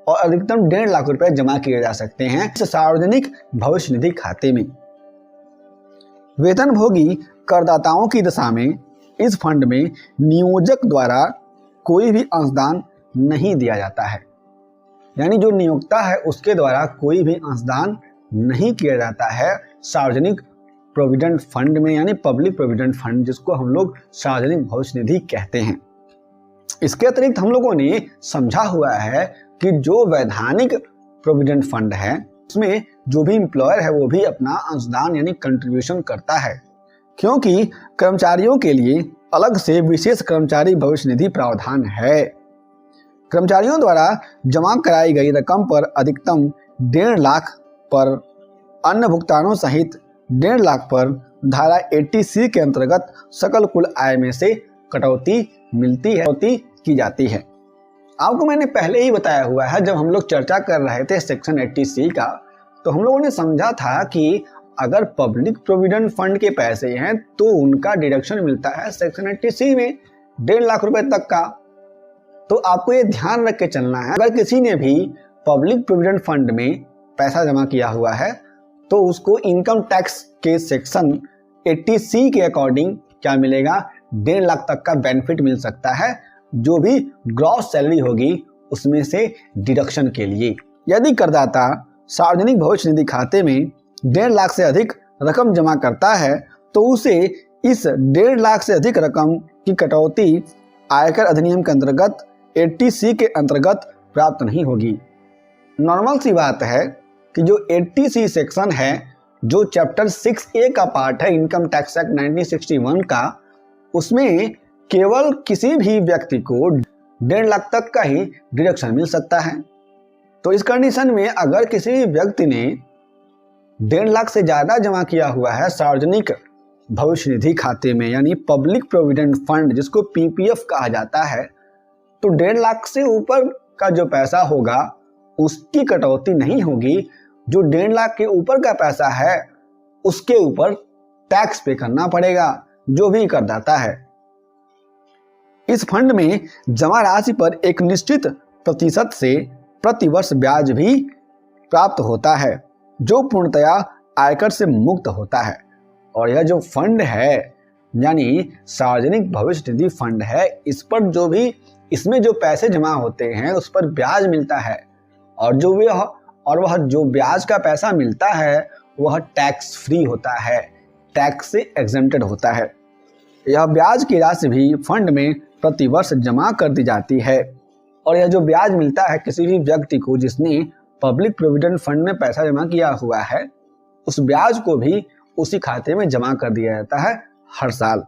और अधिकतम 1.5 लाख रुपए जमा किए जा सकते हैं इस सार्वजनिक भविष्य निधि खाते में। वेतनभोगी करदाताओं की दशा में इस फंड में नियोजक द्वारा कोई भी अंशदान नहीं दिया जाता है, यानी जो नियोक्ता है उसके द्वारा कोई भी अंशदान नहीं किया जाता है सार्वजनिक प्रोविडेंट फंड में, यानी पब्लिक प्रोविडेंट फंड, जिसको हम लोग सार्वजनिक भविष्य निधि कहते हैं। इसके अतिरिक्त हम लोगों ने समझा हुआ है कि जो वैधानिक प्रोविडेंट फंड है उसमें जो भी एम्प्लॉयर है वो भी अपना अंशदान यानी कंट्रीब्यूशन करता है, क्योंकि कर्मचारियों के लिए अलग से विशेष कर्मचारी भविष्य निधि प्रावधान है। कर्मचारियों द्वारा जमा कराई गई रकम पर अधिकतम 1.5 लाख पर अन्य भुगतानों सहित 1.5 लाख पर धारा 80C के अंतर्गत सकल कुल आय में से कटौती मिलती है, कटौती की जाती है। आपको मैंने पहले ही बताया हुआ है, जब हम लोग चर्चा कर रहे थे सेक्शन 80C का, तो हम लोगों ने समझा था कि अगर पब्लिक प्रोविडेंट फंड के पैसे हैं तो उनका डिडक्शन मिलता है सेक्शन 80C में 1.5 लाख रुपए तक का। तो आपको ये ध्यान रख के चलना है, अगर किसी ने भी पब्लिक प्रोविडेंट फंड में पैसा जमा किया हुआ है तो उसको इनकम टैक्स के सेक्शन 80C के अकॉर्डिंग क्या मिलेगा, 1.5 लाख तक का बेनिफिट मिल सकता है, जो भी ग्रॉस सैलरी होगी उसमें से डिडक्शन के लिए। यदि करदाता सार्वजनिक भविष्य निधि खाते में 1.5 लाख से अधिक रकम जमा करता है तो उसे इस 1.5 लाख से अधिक रकम की कटौती आयकर अधिनियम के अंतर्गत 80C के अंतर्गत प्राप्त नहीं होगी। नॉर्मल सी बात है कि जो 80C सेक्शन है, जो चैप्टर 6A का पार्ट है इनकम टैक्स एक्ट 1961 का, उसमें केवल किसी भी व्यक्ति को 1.5 लाख तक का ही डिडक्शन मिल सकता है। तो इस कंडीशन में अगर किसी भी व्यक्ति ने 1.5 लाख से ज़्यादा जमा किया हुआ है सार्वजनिक भविष्य निधि खाते में, यानी पब्लिक प्रोविडेंट फंड जिसको PPF कहा जाता है, तो 1.5 लाख से ऊपर का जो पैसा होगा उसकी कटौती नहीं होगी। जो 1.5 लाख के ऊपर का पैसा है उसके ऊपर टैक्स पे करना पड़ेगा, जो भी करदाता है। इस फंड में जमा राशि पर एक निश्चित प्रतिशत से प्रतिवर्ष ब्याज भी प्राप्त होता है, जो पूर्णतया आयकर से मुक्त होता है। और यह जो फंड है यानी सार्वजनिक भविष्य निधि फंड है, इस पर जो भी इसमें जो पैसे जमा होते हैं उस पर ब्याज मिलता है, और वह जो ब्याज का पैसा मिलता है वह टैक्स फ्री होता है, टैक्स से एग्जेम्प्टेड होता है। यह ब्याज की राशि भी फंड में प्रतिवर्ष जमा कर दी जाती है। और यह जो ब्याज मिलता है किसी भी व्यक्ति को जिसने पब्लिक प्रोविडेंट फंड में पैसा जमा किया हुआ है, उस ब्याज को भी उसी खाते में जमा कर दिया जाता है हर साल।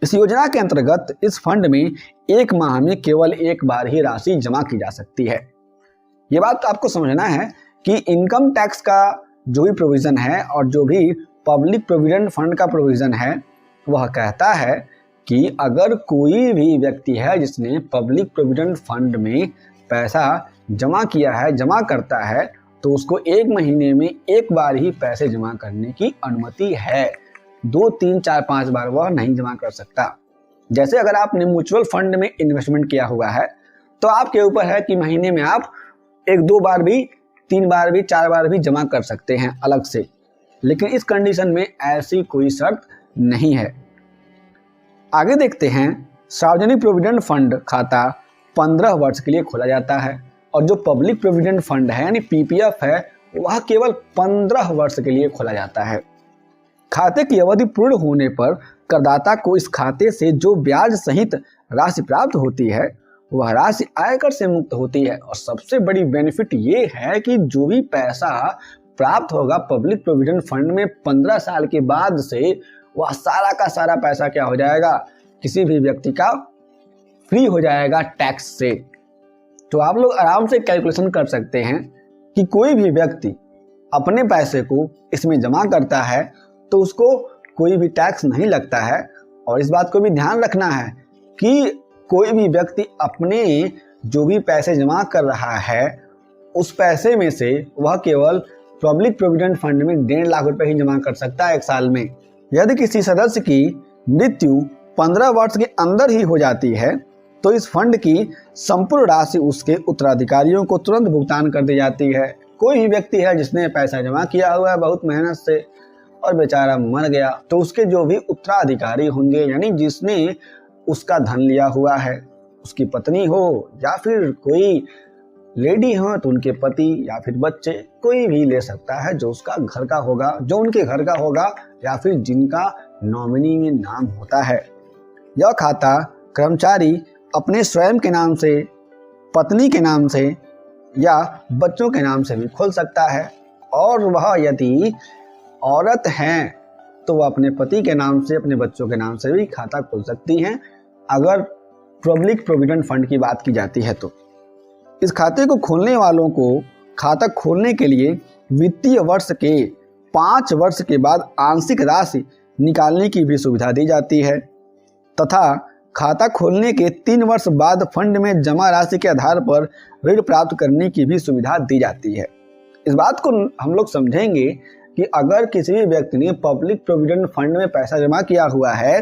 इस योजना के अंतर्गत इस फंड में एक माह में केवल एक बार ही राशि जमा की जा सकती है। ये बात आपको समझना है कि इनकम टैक्स का जो भी प्रोविजन है और जो भी पब्लिक प्रोविडेंट फंड का प्रोविजन है वह कहता है कि अगर कोई भी व्यक्ति है जिसने पब्लिक प्रोविडेंट फंड में पैसा जमा किया है, जमा करता है, तो उसको एक महीने में एक बार ही पैसे जमा करने की अनुमति है। 2, 3, 4, 5 बार वह नहीं जमा कर सकता। जैसे अगर आपने म्यूचुअल फंड में इन्वेस्टमेंट किया हुआ है तो आपके ऊपर है कि महीने में आप 1, 2 बार भी, 3 बार भी, 4 बार भी जमा कर सकते हैं अलग से, लेकिन इस कंडीशन में ऐसी कोई शर्त नहीं है। आगे देखते हैं, सार्वजनिक प्रोविडेंट फंड खाता 15 वर्ष के लिए खोला जाता है और जो पब्लिक प्रोविडेंट फंड है यानी PPF है वह केवल 15 वर्ष के लिए खोला जाता है। खाते की अवधि पूर्ण होने पर करदाता को इस खाते से जो ब्याज सहित राशि प्राप्त होती है वह राशि आयकर से मुक्त होती है। और सबसे बड़ी बेनिफिट ये है कि जो भी पैसा प्राप्त होगा पब्लिक प्रोविडेंट फंड में 15 साल के बाद से, वह सारा का सारा पैसा क्या हो जाएगा, किसी भी व्यक्ति का फ्री हो जाएगा टैक्स से। तो आप लोग आराम से कैलकुलेशन कर सकते हैं कि कोई भी व्यक्ति अपने पैसे को इसमें जमा करता है तो उसको कोई भी टैक्स नहीं लगता है। और इस बात को भी ध्यान रखना है कि कोई भी व्यक्ति अपने जो भी पैसे जमा कर रहा है उस पैसे में से वह केवल पब्लिक प्रोविडेंट फंड में 1.5 लाख रुपए ही जमा कर सकता है एक साल में। यदि किसी सदस्य की मृत्यु 15 वर्ष के अंदर ही हो जाती है तो इस फंड की संपूर्ण राशि उसके उत्तराधिकारियों को तुरंत भुगतान कर दी जाती है। कोई भी व्यक्ति है जिसने पैसा जमा किया हुआ है बहुत मेहनत से और बेचारा मर गया, तो उसके जो भी उत्तराधिकारी होंगे यानी जिसने उसका धन लिया हुआ है, उसकी पत्नी हो या फिर कोई लेडी हो तो उनके पति या फिर बच्चे, कोई भी ले सकता है जो उसका घर का होगा, जो उनके घर का होगा या फिर जिनका नॉमिनी में नाम होता है। यह खाता कर्मचारी अपने स्वयं के नाम से, पत्नी के नाम से या बच्चों के नाम से भी खोल सकता है। और वह यदि औरत हैं तो वह अपने पति के नाम से, अपने बच्चों के नाम से भी खाता खोल सकती हैं अगर पब्लिक प्रोविडेंट फंड की बात की जाती है तो। इस खाते को खोलने वालों को खाता खोलने के लिए वित्तीय वर्ष के 5 वर्ष के बाद आंशिक राशि निकालने की भी सुविधा दी जाती है तथा खाता खोलने के 3 वर्ष बाद फंड में जमा राशि के आधार पर ऋण प्राप्त करने की भी सुविधा दी जाती है। इस बात को हम लोग समझेंगे कि अगर किसी भी व्यक्ति ने पब्लिक प्रोविडेंट फंड में पैसा जमा किया हुआ है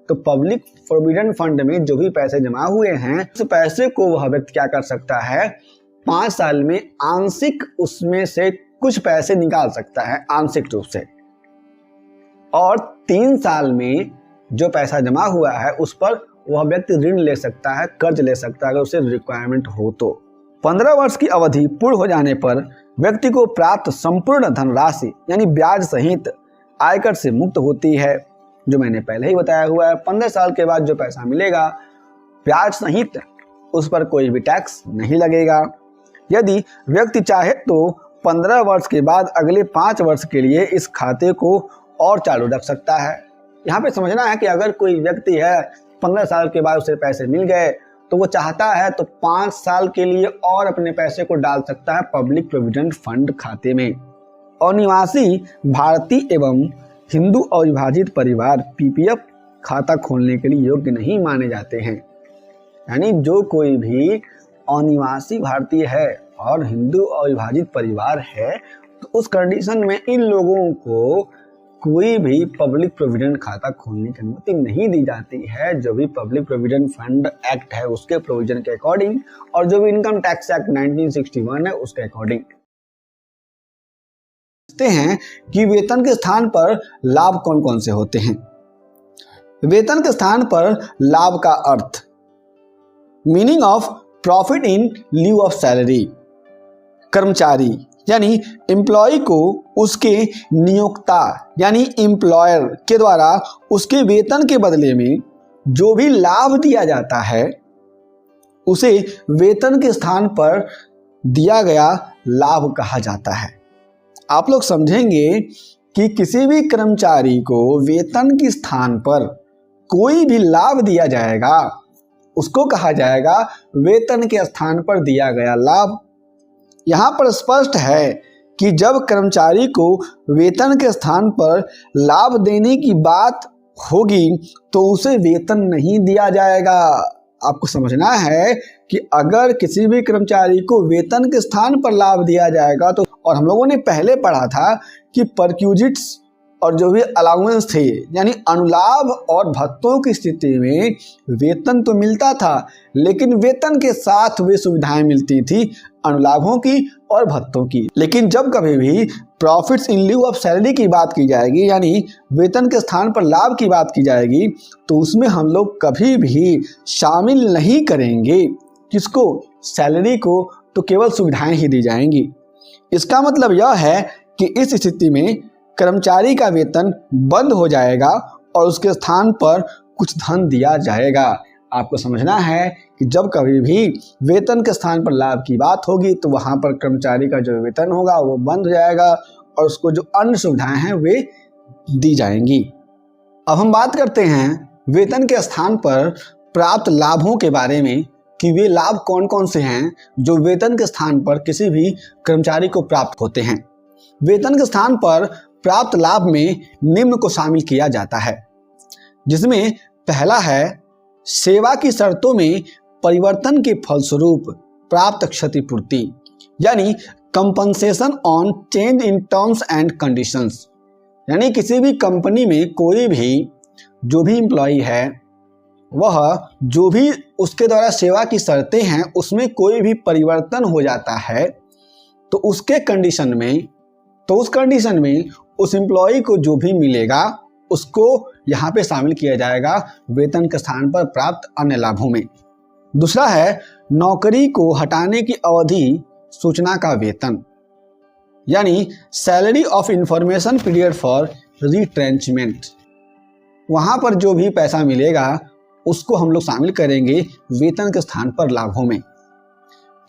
तो पब्लिक प्रोविडेंट फंड में जो भी पैसे जमा हुए हैं उस पैसे को वह व्यक्ति क्या कर सकता है, 5 साल में आंशिक उसमें से कुछ पैसे निकाल सकता है आंशिक रूप से, और 3 साल में जो पैसा जमा हुआ है उस पर वह व्यक्ति ऋण ले सकता है, कर्ज ले सकता है अगर उसे रिक्वायरमेंट हो तो। 15 वर्ष की अवधि पूर्ण हो जाने पर व्यक्ति को प्राप्त संपूर्ण धनराशि यानी ब्याज सहित आयकर से मुक्त होती है, जो मैंने पहले ही बताया हुआ है। 15 साल के बाद जो पैसा मिलेगा ब्याज सहित उस पर कोई भी टैक्स नहीं लगेगा। यदि व्यक्ति चाहे तो 15 वर्ष के बाद अगले 5 वर्ष के लिए इस खाते को और चालू रख सकता है। यहाँ पे समझना है कि अगर कोई व्यक्ति है 15 साल के बाद उसे पैसे मिल गए तो वो चाहता है तो 5 साल के लिए और अपने पैसे को डाल सकता है पब्लिक प्रोविडेंट फंड खाते में। अनिवासी भारतीय एवं हिंदू अविभाजित परिवार पीपीएफ खाता खोलने के लिए योग्य नहीं माने जाते हैं। यानी जो कोई भी अनिवासी भारतीय है और हिंदू अविभाजित परिवार है तो उस कंडीशन में इन लोगों को कोई भी पब्लिक प्रोविडेंट खाता खोलने की अनुमति नहीं दी जाती है, जो भी पब्लिक प्रोविडेंट फंड एक्ट है उसके प्रोविजन के अकॉर्डिंग और जो भी इनकम टैक्स एक्ट 1961 है उसके अकॉर्डिंग। देखते हैं कि वेतन के स्थान पर लाभ कौन कौन से होते हैं। वेतन के स्थान पर लाभ का अर्थ, meaning of profit in lieu of salary. कर्मचारी यानी एम्प्लॉय को उसके नियोक्ता यानी एम्प्लॉयर के द्वारा उसके वेतन के बदले में जो भी लाभ दिया जाता है उसे वेतन के स्थान पर दिया गया लाभ कहा जाता है। आप लोग समझेंगे कि किसी भी कर्मचारी को वेतन के स्थान पर कोई भी लाभ दिया जाएगा उसको कहा जाएगा वेतन के स्थान पर दिया गया लाभ। यहाँ पर स्पष्ट है कि जब कर्मचारी को वेतन के स्थान पर लाभ देने की बात होगी तो उसे वेतन नहीं दिया जाएगा। आपको समझना है कि अगर किसी भी कर्मचारी को वेतन के स्थान पर लाभ दिया जाएगा तो, और हम लोगों ने पहले पढ़ा था कि परक्यूजिट्स और जो भी अलाउंस थे यानी अनुलाभ और भत्तों की स्थिति में वेतन तो मिलता था लेकिन वेतन के साथ वे सुविधाएं मिलती थी अनुलाभों की और भत्तों की। लेकिन जब कभी भी profits in lieu of salary की बात की जाएगी यानी वेतन के स्थान पर लाभ की बात की जाएगी तो उसमें हम लोग कभी भी शामिल नहीं करेंगे किसको, सैलरी को, तो केवल सुविधाएं ही दी जाएंगी। इसका मतलब यह है कि इस स्थिति में कर्मचारी का वेतन बंद हो जाएगा और उसके स्थान पर कुछ धन दिया जाएगा। आपको समझना है कि जब कभी भी वेतन के स्थान पर लाभ की बात होगी तो वहां पर कर्मचारी का जो वेतन होगा वो बंद हो जाएगा और उसको जो अन्य सुविधाएं हैं वे दी जाएंगी। अब हम बात करते हैं वेतन के स्थान पर प्राप्त लाभों के बारे में कि वे लाभ कौन कौन से हैं जो वेतन के स्थान पर किसी भी कर्मचारी को प्राप्त होते हैं। वेतन के स्थान पर प्राप्त लाभ में निम्न को शामिल किया जाता है, जिसमें पहला है सेवा की शर्तों में परिवर्तन के फलस्वरूप प्राप्त क्षतिपूर्ति यानी compensation on change in terms and conditions. यानी किसी भी कंपनी में कोई भी जो भी एम्प्लॉय है वह जो भी उसके द्वारा सेवा की शर्तें हैं उसमें कोई भी परिवर्तन हो जाता है तो उसके कंडीशन में उस कंडीशन में उस एम्प्लॉय को जो भी मिलेगा उसको यहाँ पे शामिल किया जाएगा वेतन के स्थान पर प्राप्त अन्य लाभों में। दूसरा है नौकरी को हटाने की अवधि सूचना का वेतन यानी salary of information period for retrenchment. वहाँ पर जो भी पैसा मिलेगा उसको हम लोग शामिल करेंगे वेतन के स्थान पर लाभों में।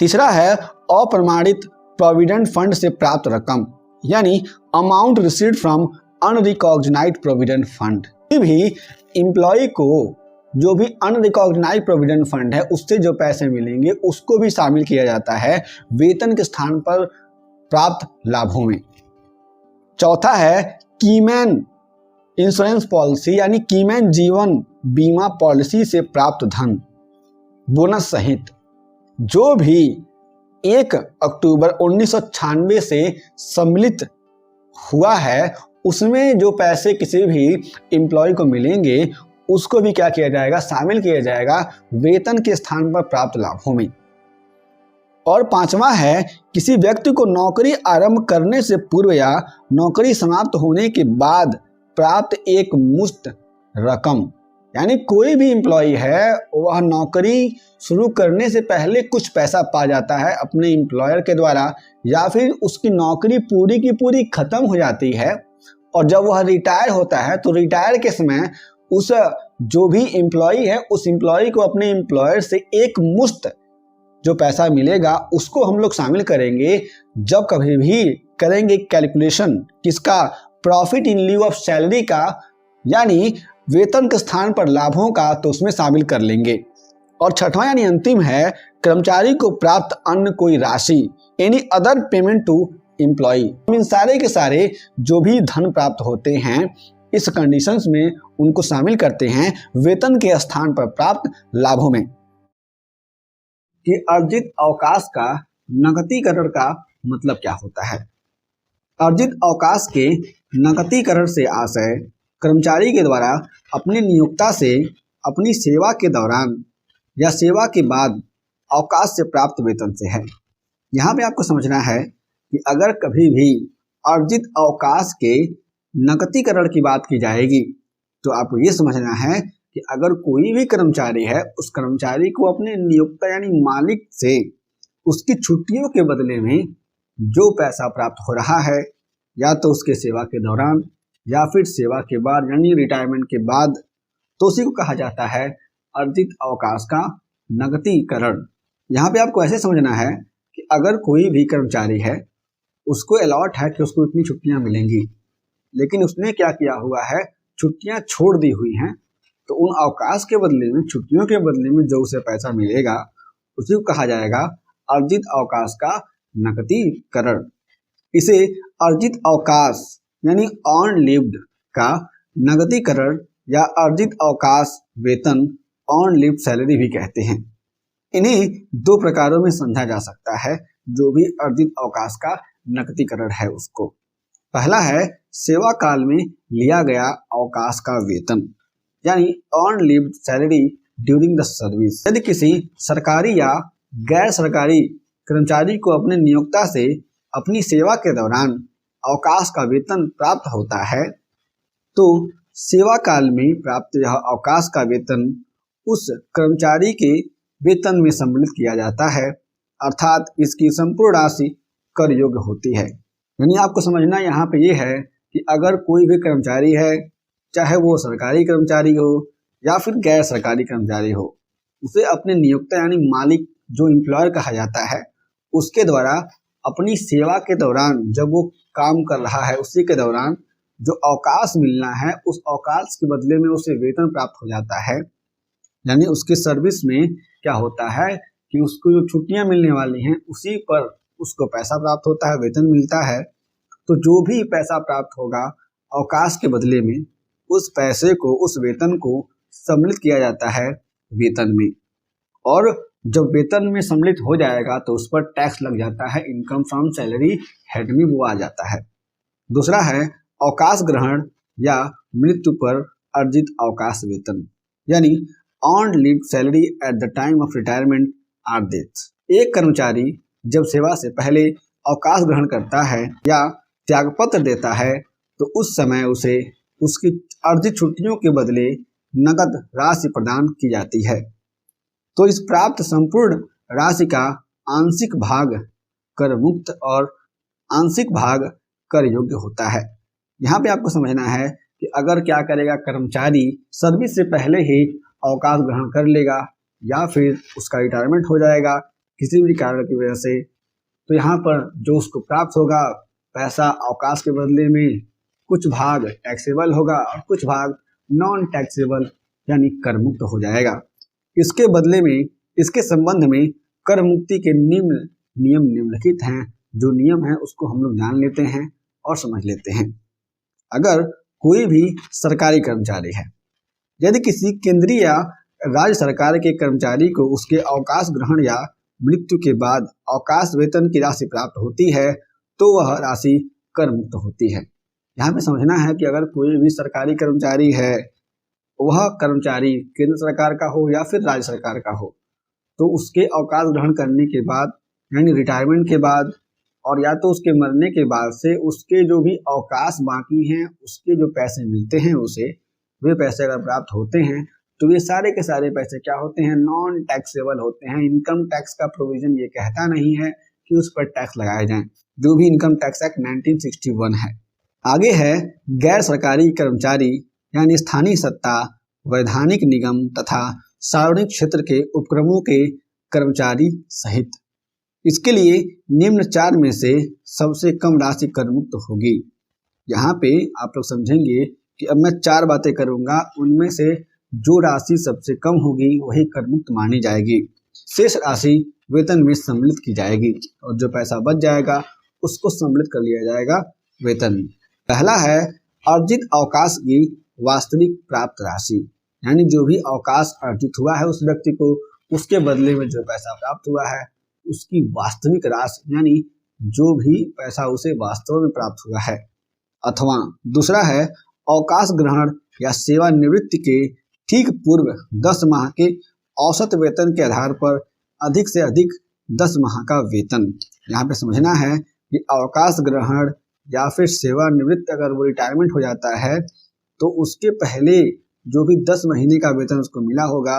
तीसरा है अप्रमाणित प्रोविडेंट फंड से प्राप्त रकम यानी amount received from unrecognised provident fund. भी एम्प्लॉय को जो भी अनरिकॉग्नाइज्ड प्रोविडेंट फंड है उससे जो पैसे मिलेंगे उसको भी शामिल किया जाता है वेतन के स्थान पर प्राप्त लाभों में। चौथा है कीमैन इंश्योरेंस पॉलिसी यानी कीमैन जीवन बीमा पॉलिसी से प्राप्त धन बोनस सहित। जो भी 1 अक्टूबर 1996 से सम्मिलित हुआ है उसमें जो पैसे किसी भी एम्प्लॉय को मिलेंगे उसको भी क्या किया जाएगा, शामिल किया जाएगा वेतन के स्थान पर प्राप्त लाभों में। और पांचवा है किसी व्यक्ति को नौकरी आरंभ करने से पूर्व या नौकरी समाप्त होने के बाद प्राप्त एक मुश्त रकम, यानी कोई भी एम्प्लॉय है वह नौकरी शुरू करने से पहले कुछ पैसा पा जाता है अपने एम्प्लॉयर के द्वारा, या फिर उसकी नौकरी पूरी की पूरी खत्म हो जाती है और जब वह रिटायर होता है तो रिटायर के समय उस जो भी एम्प्लॉय है उस एम्प्लॉय को अपने एम्प्लॉयर से एक मुश्त जो पैसा मिलेगा उसको हम लोग शामिल करेंगे जब कभी भी करेंगे कैलकुलेशन किसका, profit in lieu of salary का, यानी वेतन के स्थान पर लाभों का, तो उसमें शामिल कर लेंगे। और छठवां यानी अंतिम है कर्मचारी को प्राप्त अन्य कोई राशि, any other payment to employee. इन सारे के सारे जो भी धन प्राप्त होते हैं इस कंडीशंस में उनको शामिल करते हैं वेतन के स्थान पर प्राप्त लाभों में। कि अर्जित अवकाश का नकदीकरण का मतलब क्या होता है। अर्जित अवकाश के नकदीकरण से आशय कर्मचारी के द्वारा अपने नियोक्ता से अपनी सेवा के दौरान या सेवा के बाद अवकाश से प्राप्त वेतन से है। यहाँ पे आपको समझना है कि अगर कभी भी अर्जित अवकाश के नकदीकरण की बात की जाएगी तो आपको ये समझना है कि अगर कोई भी कर्मचारी है उस कर्मचारी को अपने नियोक्ता यानी मालिक से उसकी छुट्टियों के बदले में जो पैसा प्राप्त हो रहा है या तो उसके सेवा के दौरान या फिर सेवा के बाद यानी रिटायरमेंट के बाद, तो उसी को कहा जाता है अर्जित अवकाश का नकदीकरण। यहाँ पे आपको ऐसे समझना है कि अगर कोई भी कर्मचारी है उसको अलॉट है कि उसको इतनी छुट्टियां मिलेंगी, लेकिन उसने क्या किया हुआ है, छुट्टियां छोड़ दी हुई हैं, तो उन अवकाश के बदले में, छुट्टियों के बदले में जो उसे पैसा मिलेगा उसी को कहा जाएगा अर्जित अवकाश का नकदीकरण। इसे अर्जित अवकाश यानी ऑन लीव्ड का नकदीकरण या अर्जित अवकाश वेतन ऑन लीव्ड सैलरी भी कहते हैं। इन्हें दो प्रकारों में समझा जा सकता है जो भी अर्जित अवकाश का नकदीकरण है उसको। पहला है सेवा काल में लिया गया अवकाश का वेतन यानी on levied salary during the service. यदि किसी सरकारी या गैर सरकारी कर्मचारी को अपने नियोक्ता से अपनी सेवा के दौरान अवकाश का वेतन प्राप्त होता है तो सेवा काल में प्राप्त यह अवकाश का वेतन उस कर्मचारी के वेतन में सम्मिलित किया जाता है, अर्थात इसकी संपूर्ण राशि कर योग्य होती है। यानी आपको समझना यहाँ पे ये है कि अगर कोई भी कर्मचारी है, चाहे वो सरकारी कर्मचारी हो या फिर गैर सरकारी कर्मचारी हो, उसे अपने नियोक्ता यानी मालिक जो एम्प्लॉयर कहा जाता है उसके द्वारा अपनी सेवा के दौरान जब वो काम कर रहा है उसी के दौरान जो अवकाश मिलना है उस अवकाश के बदले में उसे वेतन प्राप्त हो जाता है। यानी उसके सर्विस में क्या होता है कि उसको जो छुट्टियां मिलने वाली हैं उसी पर उसको पैसा प्राप्त होता है, वेतन मिलता है। तो जो भी पैसा प्राप्त होगा अवकाश के बदले में उस पैसे को, उस वेतन को सम्मिलित किया जाता है वेतन में, और जब वेतन में सम्मिलित हो जाएगा तो उस पर टैक्स लग जाता है, इनकम फ्रॉम सैलरी हेड में वो आ जाता है। दूसरा है अवकाश ग्रहण या मृत्यु पर अर्जित अवकाश वेतन यानी on leave salary at the time of retirement or death. एक कर्मचारी जब सेवा से पहले अवकाश ग्रहण करता है या त्यागपत्र देता है तो उस समय उसे उसकी अर्जित छुट्टियों के बदले नकद राशि प्रदान की जाती है। तो इस प्राप्त संपूर्ण राशि का आंशिक भाग कर मुक्त और आंशिक भाग कर योग्य होता है। यहाँ पे आपको समझना है कि अगर क्या करेगा कर्मचारी सर्विस से पहले ही अवकाश ग्रहण कर लेगा या फिर उसका रिटायरमेंट हो जाएगा किसी भी कारण की वजह से, तो यहाँ पर जो उसको प्राप्त होगा पैसा अवकाश के बदले में कुछ भाग टैक्सेबल होगा और कुछ भाग नॉन टैक्सेबल यानी कर मुक्त हो जाएगा। इसके बदले में, इसके संबंध में कर मुक्ति के निम्न नियम निम्नलिखित हैं। जो नियम है उसको हम लोग जान लेते हैं और समझ लेते हैं। अगर कोई भी सरकारी कर्मचारी है, यदि किसी केंद्रीय या राज्य सरकार के कर्मचारी को उसके अवकाश ग्रहण या मृत्यु के बाद अवकाश वेतन की राशि प्राप्त होती है तो वह राशि कर मुक्त होती है। यहाँ पे समझना है कि अगर कोई भी सरकारी कर्मचारी है, वह कर्मचारी केंद्र सरकार का हो या फिर राज्य सरकार का हो, तो उसके अवकाश ग्रहण करने के बाद यानी रिटायरमेंट के बाद और या तो उसके मरने के बाद से उसके जो भी अवकाश बाकी हैं उसके जो पैसे मिलते हैं उसे, वे पैसे अगर प्राप्त होते हैं तो ये सारे के सारे पैसे क्या होते हैं, नॉन टैक्सेबल होते हैं। इनकम टैक्स का प्रोविजन ये कहता नहीं है कि उस पर टैक्स लगाए जाएं, जो भी इनकम टैक्स एक्ट 1961 है। आगे है गैर सरकारी कर्मचारी यानी स्थानीय सत्ता, वैधानिक निगम तथा सार्वजनिक क्षेत्र के उपक्रमों के कर्मचारी सहित। इसके लिए निम्न 4 में से सबसे कम राशि कर मुक्त होगी। यहाँ पे आप लोग समझेंगे कि अब मैं 4 बातें करूंगा, उनमें से जो राशि सबसे कम होगी वही कर मुक्त मानी जाएगी। शेष राशि वेतन में सम्मिलित की जाएगी और जो पैसा बच जाएगा उसको सम्मिलित कर लिया जाएगा वेतन में। पहला है अर्जित अवकाश की वास्तविक प्राप्त राशि, यानी जो भी अवकाश अर्जित हुआ है उस व्यक्ति को, उसके बदले में जो पैसा प्राप्त हुआ है उसकी वास्तविक राशि, यानी जो भी पैसा उसे वास्तव में प्राप्त हुआ है। अथवा दूसरा है अवकाश ग्रहण या सेवानिवृत्ति के ठीक पूर्व 10 माह के औसत वेतन के आधार पर अधिक से अधिक 10 माह का वेतन। यहाँ पे समझना है कि अवकाश ग्रहण या फिर सेवानिवृत्त अगर वो रिटायरमेंट हो जाता है तो उसके पहले जो भी 10 महीने का वेतन उसको मिला होगा,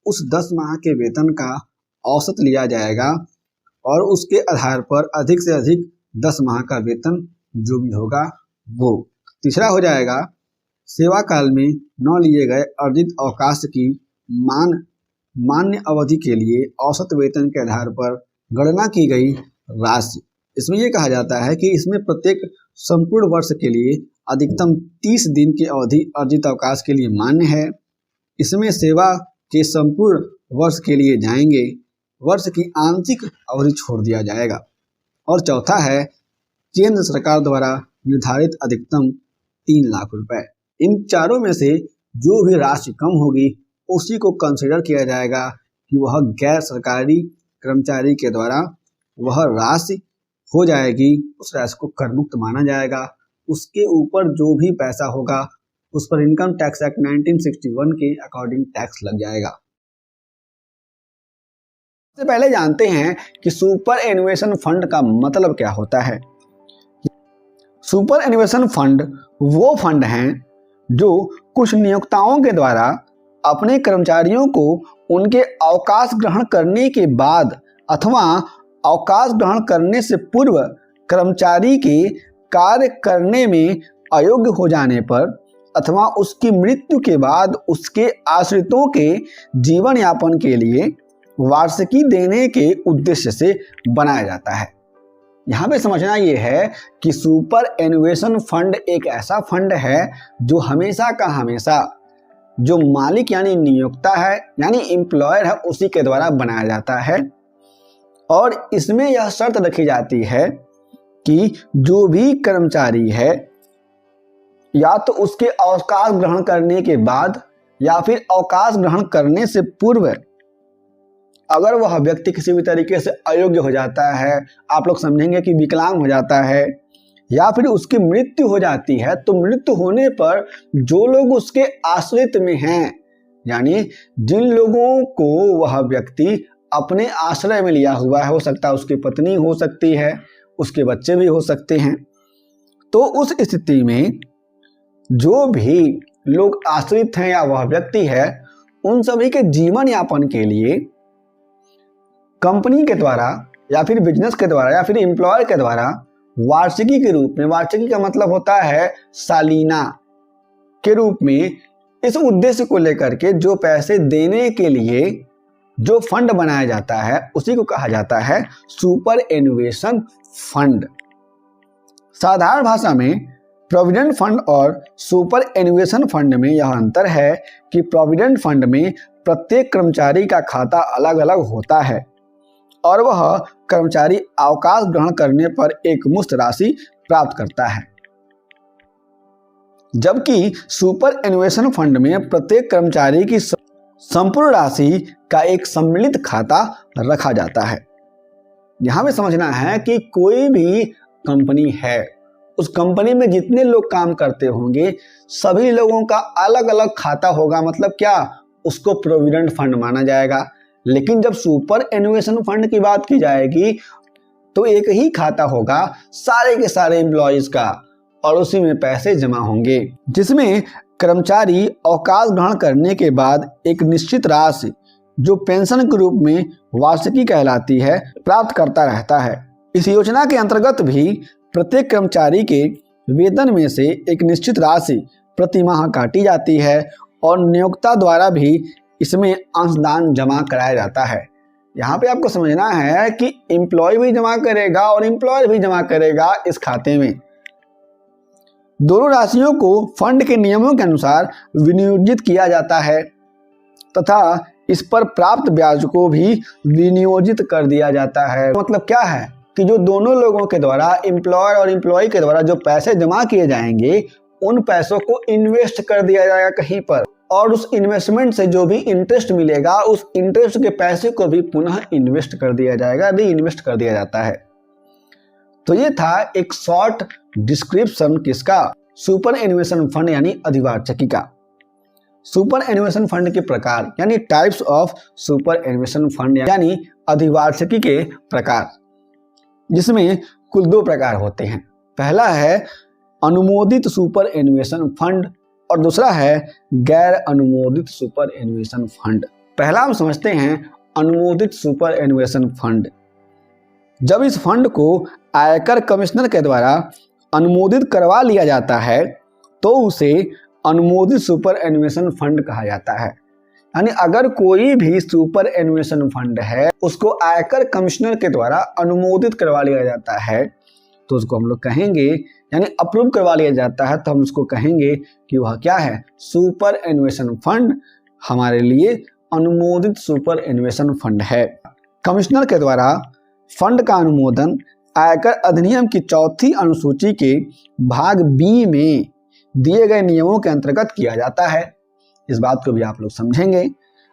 उस 10 माह के वेतन का औसत लिया जाएगा और उसके आधार पर अधिक से अधिक 10 माह का वेतन जो भी होगा वो। तीसरा हो जाएगा सेवा काल में न लिए गए अर्जित अवकाश की मान्य अवधि के लिए औसत वेतन के आधार पर गणना की गई राशि। इसमें यह कहा जाता है कि इसमें प्रत्येक संपूर्ण वर्ष के लिए अधिकतम 30 दिन की अवधि अर्जित अवकाश के लिए मान्य है। इसमें सेवा के संपूर्ण वर्ष के लिए जाएंगे, वर्ष की आंशिक अवधि छोड़ दिया जाएगा। और चौथा है केंद्र सरकार द्वारा निर्धारित अधिकतम 3 लाख रुपए। इन चारों में से जो भी राशि कम होगी उसी को कंसिडर किया जाएगा कि वह गैर सरकारी कर्मचारी के द्वारा वह राशि हो जाएगी, उस राशि को कर मुक्त माना जाएगा। उसके ऊपर जो भी पैसा होगा उस पर इनकम टैक्स एक्ट 1961 के अकॉर्डिंग टैक्स लग जाएगा। सबसे पहले जानते हैं कि सुपर एनुएशन फंड का मतलब क्या होता है। सुपर एनुएशन फंड वो फंड हैं जो कुछ नियोक्ताओं के द्वारा अपने कर्मचारियों को उनके अवकाश ग्रहण करने के बाद अथवा अवकाश ग्रहण करने से पूर्व कर्मचारी के कार्य करने में अयोग्य हो जाने पर अथवा उसकी मृत्यु के बाद उसके आश्रितों के जीवन यापन के लिए वार्षिकी देने के उद्देश्य से बनाया जाता है। यहाँ पे समझना ये है कि सुपर एनुएशन फंड एक ऐसा फंड है जो हमेशा का हमेशा जो मालिक यानी नियोक्ता है यानी एम्प्लॉयर है उसी के द्वारा बनाया जाता है। और इसमें यह शर्त रखी जाती है कि जो भी कर्मचारी है या तो उसके अवकाश ग्रहण करने के बाद या फिर अवकाश ग्रहण करने से पूर्व अगर वह व्यक्ति किसी भी तरीके से अयोग्य हो जाता है, आप लोग समझेंगे कि विकलांग हो जाता है या फिर उसकी मृत्यु हो जाती है, तो मृत्यु होने पर जो लोग उसके आश्रित में हैं यानी जिन लोगों को वह व्यक्ति अपने आश्रय में लिया हुआ है, हो सकता है उसकी पत्नी हो सकती है, उसके बच्चे भी हो सकते हैं, तो उस स्थिति में जो भी लोग आश्रित हैं या वह व्यक्ति है उन सभी के जीवन यापन के लिए कंपनी के द्वारा या फिर बिजनेस के द्वारा या फिर एम्प्लॉयर के द्वारा वार्षिकी के रूप में, वार्षिकी का मतलब होता है सालीना के रूप में, इस उद्देश्य को लेकर के जो पैसे देने के लिए जो फंड बनाया जाता है उसी को कहा जाता है सुपर एनुएशन फंड। साधारण भाषा में प्रोविडेंट फंड और सुपर एनुएशन फंड में यह अंतर है कि प्रोविडेंट फंड में प्रत्येक कर्मचारी का खाता अलग अलग होता है और वह कर्मचारी अवकाश ग्रहण करने पर एक मुश्त राशि प्राप्त करता है। जबकि सुपर एन्युएशन फंड में प्रत्येक कर्मचारी की संपूर्ण राशि का एक सम्मिलित खाता रखा जाता है। यहां पे समझना है कि कोई भी कंपनी है, उस कंपनी में जितने लोग काम करते होंगे सभी लोगों का अलग अलग खाता होगा। मतलब क्या, उसको प्रोविडेंट फंड माना जाएगा। लेकिन जब सुपर एन्युएशन फंड की बात की जाएगी तो एक ही खाता होगा सारे के सारे एम्प्लॉयज का, और उसी में पैसे जमा होंगे, जिसमें कर्मचारी अवकाश ग्रहण करने के बाद एक निश्चित राशि जो पेंशन के रूप में वार्षिकी कहलाती है प्राप्त करता रहता है। इस योजना के अंतर्गत भी प्रत्येक कर्मचारी के वेतन में से एक निश्चित राशि प्रति माह काटी जाती है और नियोक्ता द्वारा भी इसमें अंशदान जमा कराया जाता है। यहाँ पे आपको समझना है कि एम्प्लॉय भी जमा करेगा और एम्प्लॉयर भी जमा करेगा इस खाते में। दोनों राशियों को फंड के नियमों के अनुसार विनियोजित किया जाता है तथा इस पर प्राप्त ब्याज को भी विनियोजित कर दिया जाता है। मतलब क्या है कि जो दोनों लोगों के द्वारा, एम्प्लॉयर और एम्प्लॉय के द्वारा जो पैसे जमा किए जाएंगे उन पैसों को इन्वेस्ट कर दिया जाएगा कहीं पर, और उस इन्वेस्टमेंट से जो भी इंटरेस्ट मिलेगा उस इंटरेस्ट के पैसे को भी पुनः इन्वेस्ट कर दिया जाएगा, री इन्वेस्ट कर दिया जाता है। तो ये था एक शॉर्ट डिस्क्रिप्शन किसका, सुपर एन्युएशन फंड यानी अधिवार्षिकी का। सुपर एन्युएशन फंड के प्रकार यानी टाइप्स ऑफ सुपर एन्युएशन फंड यानी अधिवार्षिकी के प्रकार, जिसमें कुल 2 प्रकार होते हैं। पहला है अनुमोदित सुपर एन्युएशन फंड और दूसरा है गैर अनुमोदित सुपर एन्युएशन फंड। पहला हम समझते हैं अनुमोदित सुपर एन्युएशन फंड। जब इस फंड को आयकर कमिश्नर के द्वारा अनुमोदित करवा लिया जाता है तो उसे अनुमोदित सुपर एन्युएशन फंड कहा जाता है। यानी अगर कोई भी सुपर एन्युएशन फंड है उसको आयकर कमिश्नर के द्वारा अनुमोदित करवा लिया जाता है तो उसको हम लोग कहेंगे, यानी अप्रूव करवा लिया जाता है तो हम उसको कहेंगे कि वह क्या है, सुपर एन्युएशन फंड हमारे लिए अनुमोदित सुपर एन्युएशन फंड है। कमिश्नर के द्वारा फंड का अनुमोदन आयकर अधिनियम की 4थी अनुसूची के भाग बी में दिए गए नियमों के अंतर्गत किया जाता है। इस बात को भी आप लोग समझेंगे।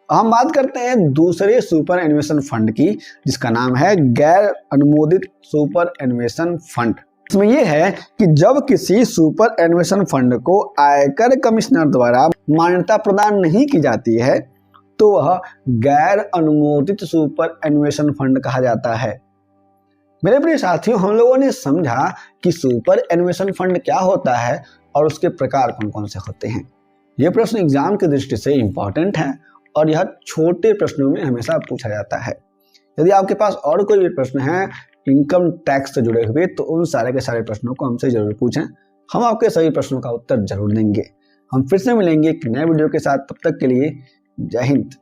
हम बात करते हैं दूसरे सुपर एन्युएशन फंड की, जिसका नाम है गैर अनुमोदित सुपर एन्युएशन फंड। इसमें यह है कि जब किसी सुपर एन्युएशन फंड को आयकर कमिश्नर द्वारा मान्यता प्रदान नहीं की जाती है तो वह गैर अनुमोदित सुपर एन्युएशन फंड कहा जाता है। मेरे प्रिय साथियों, हम लोगों ने समझा कि सुपर एन्युएशन फंड क्या होता है और उसके प्रकार कौन कौन से होते हैं। यह प्रश्न एग्जाम की दृष्टि से इंपॉर्टेंट है और यह छोटे प्रश्नों में हमेशा पूछा जाता है। यदि आपके पास और कोई भी प्रश्न है इनकम टैक्स से जुड़े हुए तो उन सारे के सारे प्रश्नों को हमसे जरूर पूछें, हम आपके सभी प्रश्नों का उत्तर जरूर देंगे। हम फिर से मिलेंगे एक नए वीडियो के साथ, तब तक के लिए जय हिंद।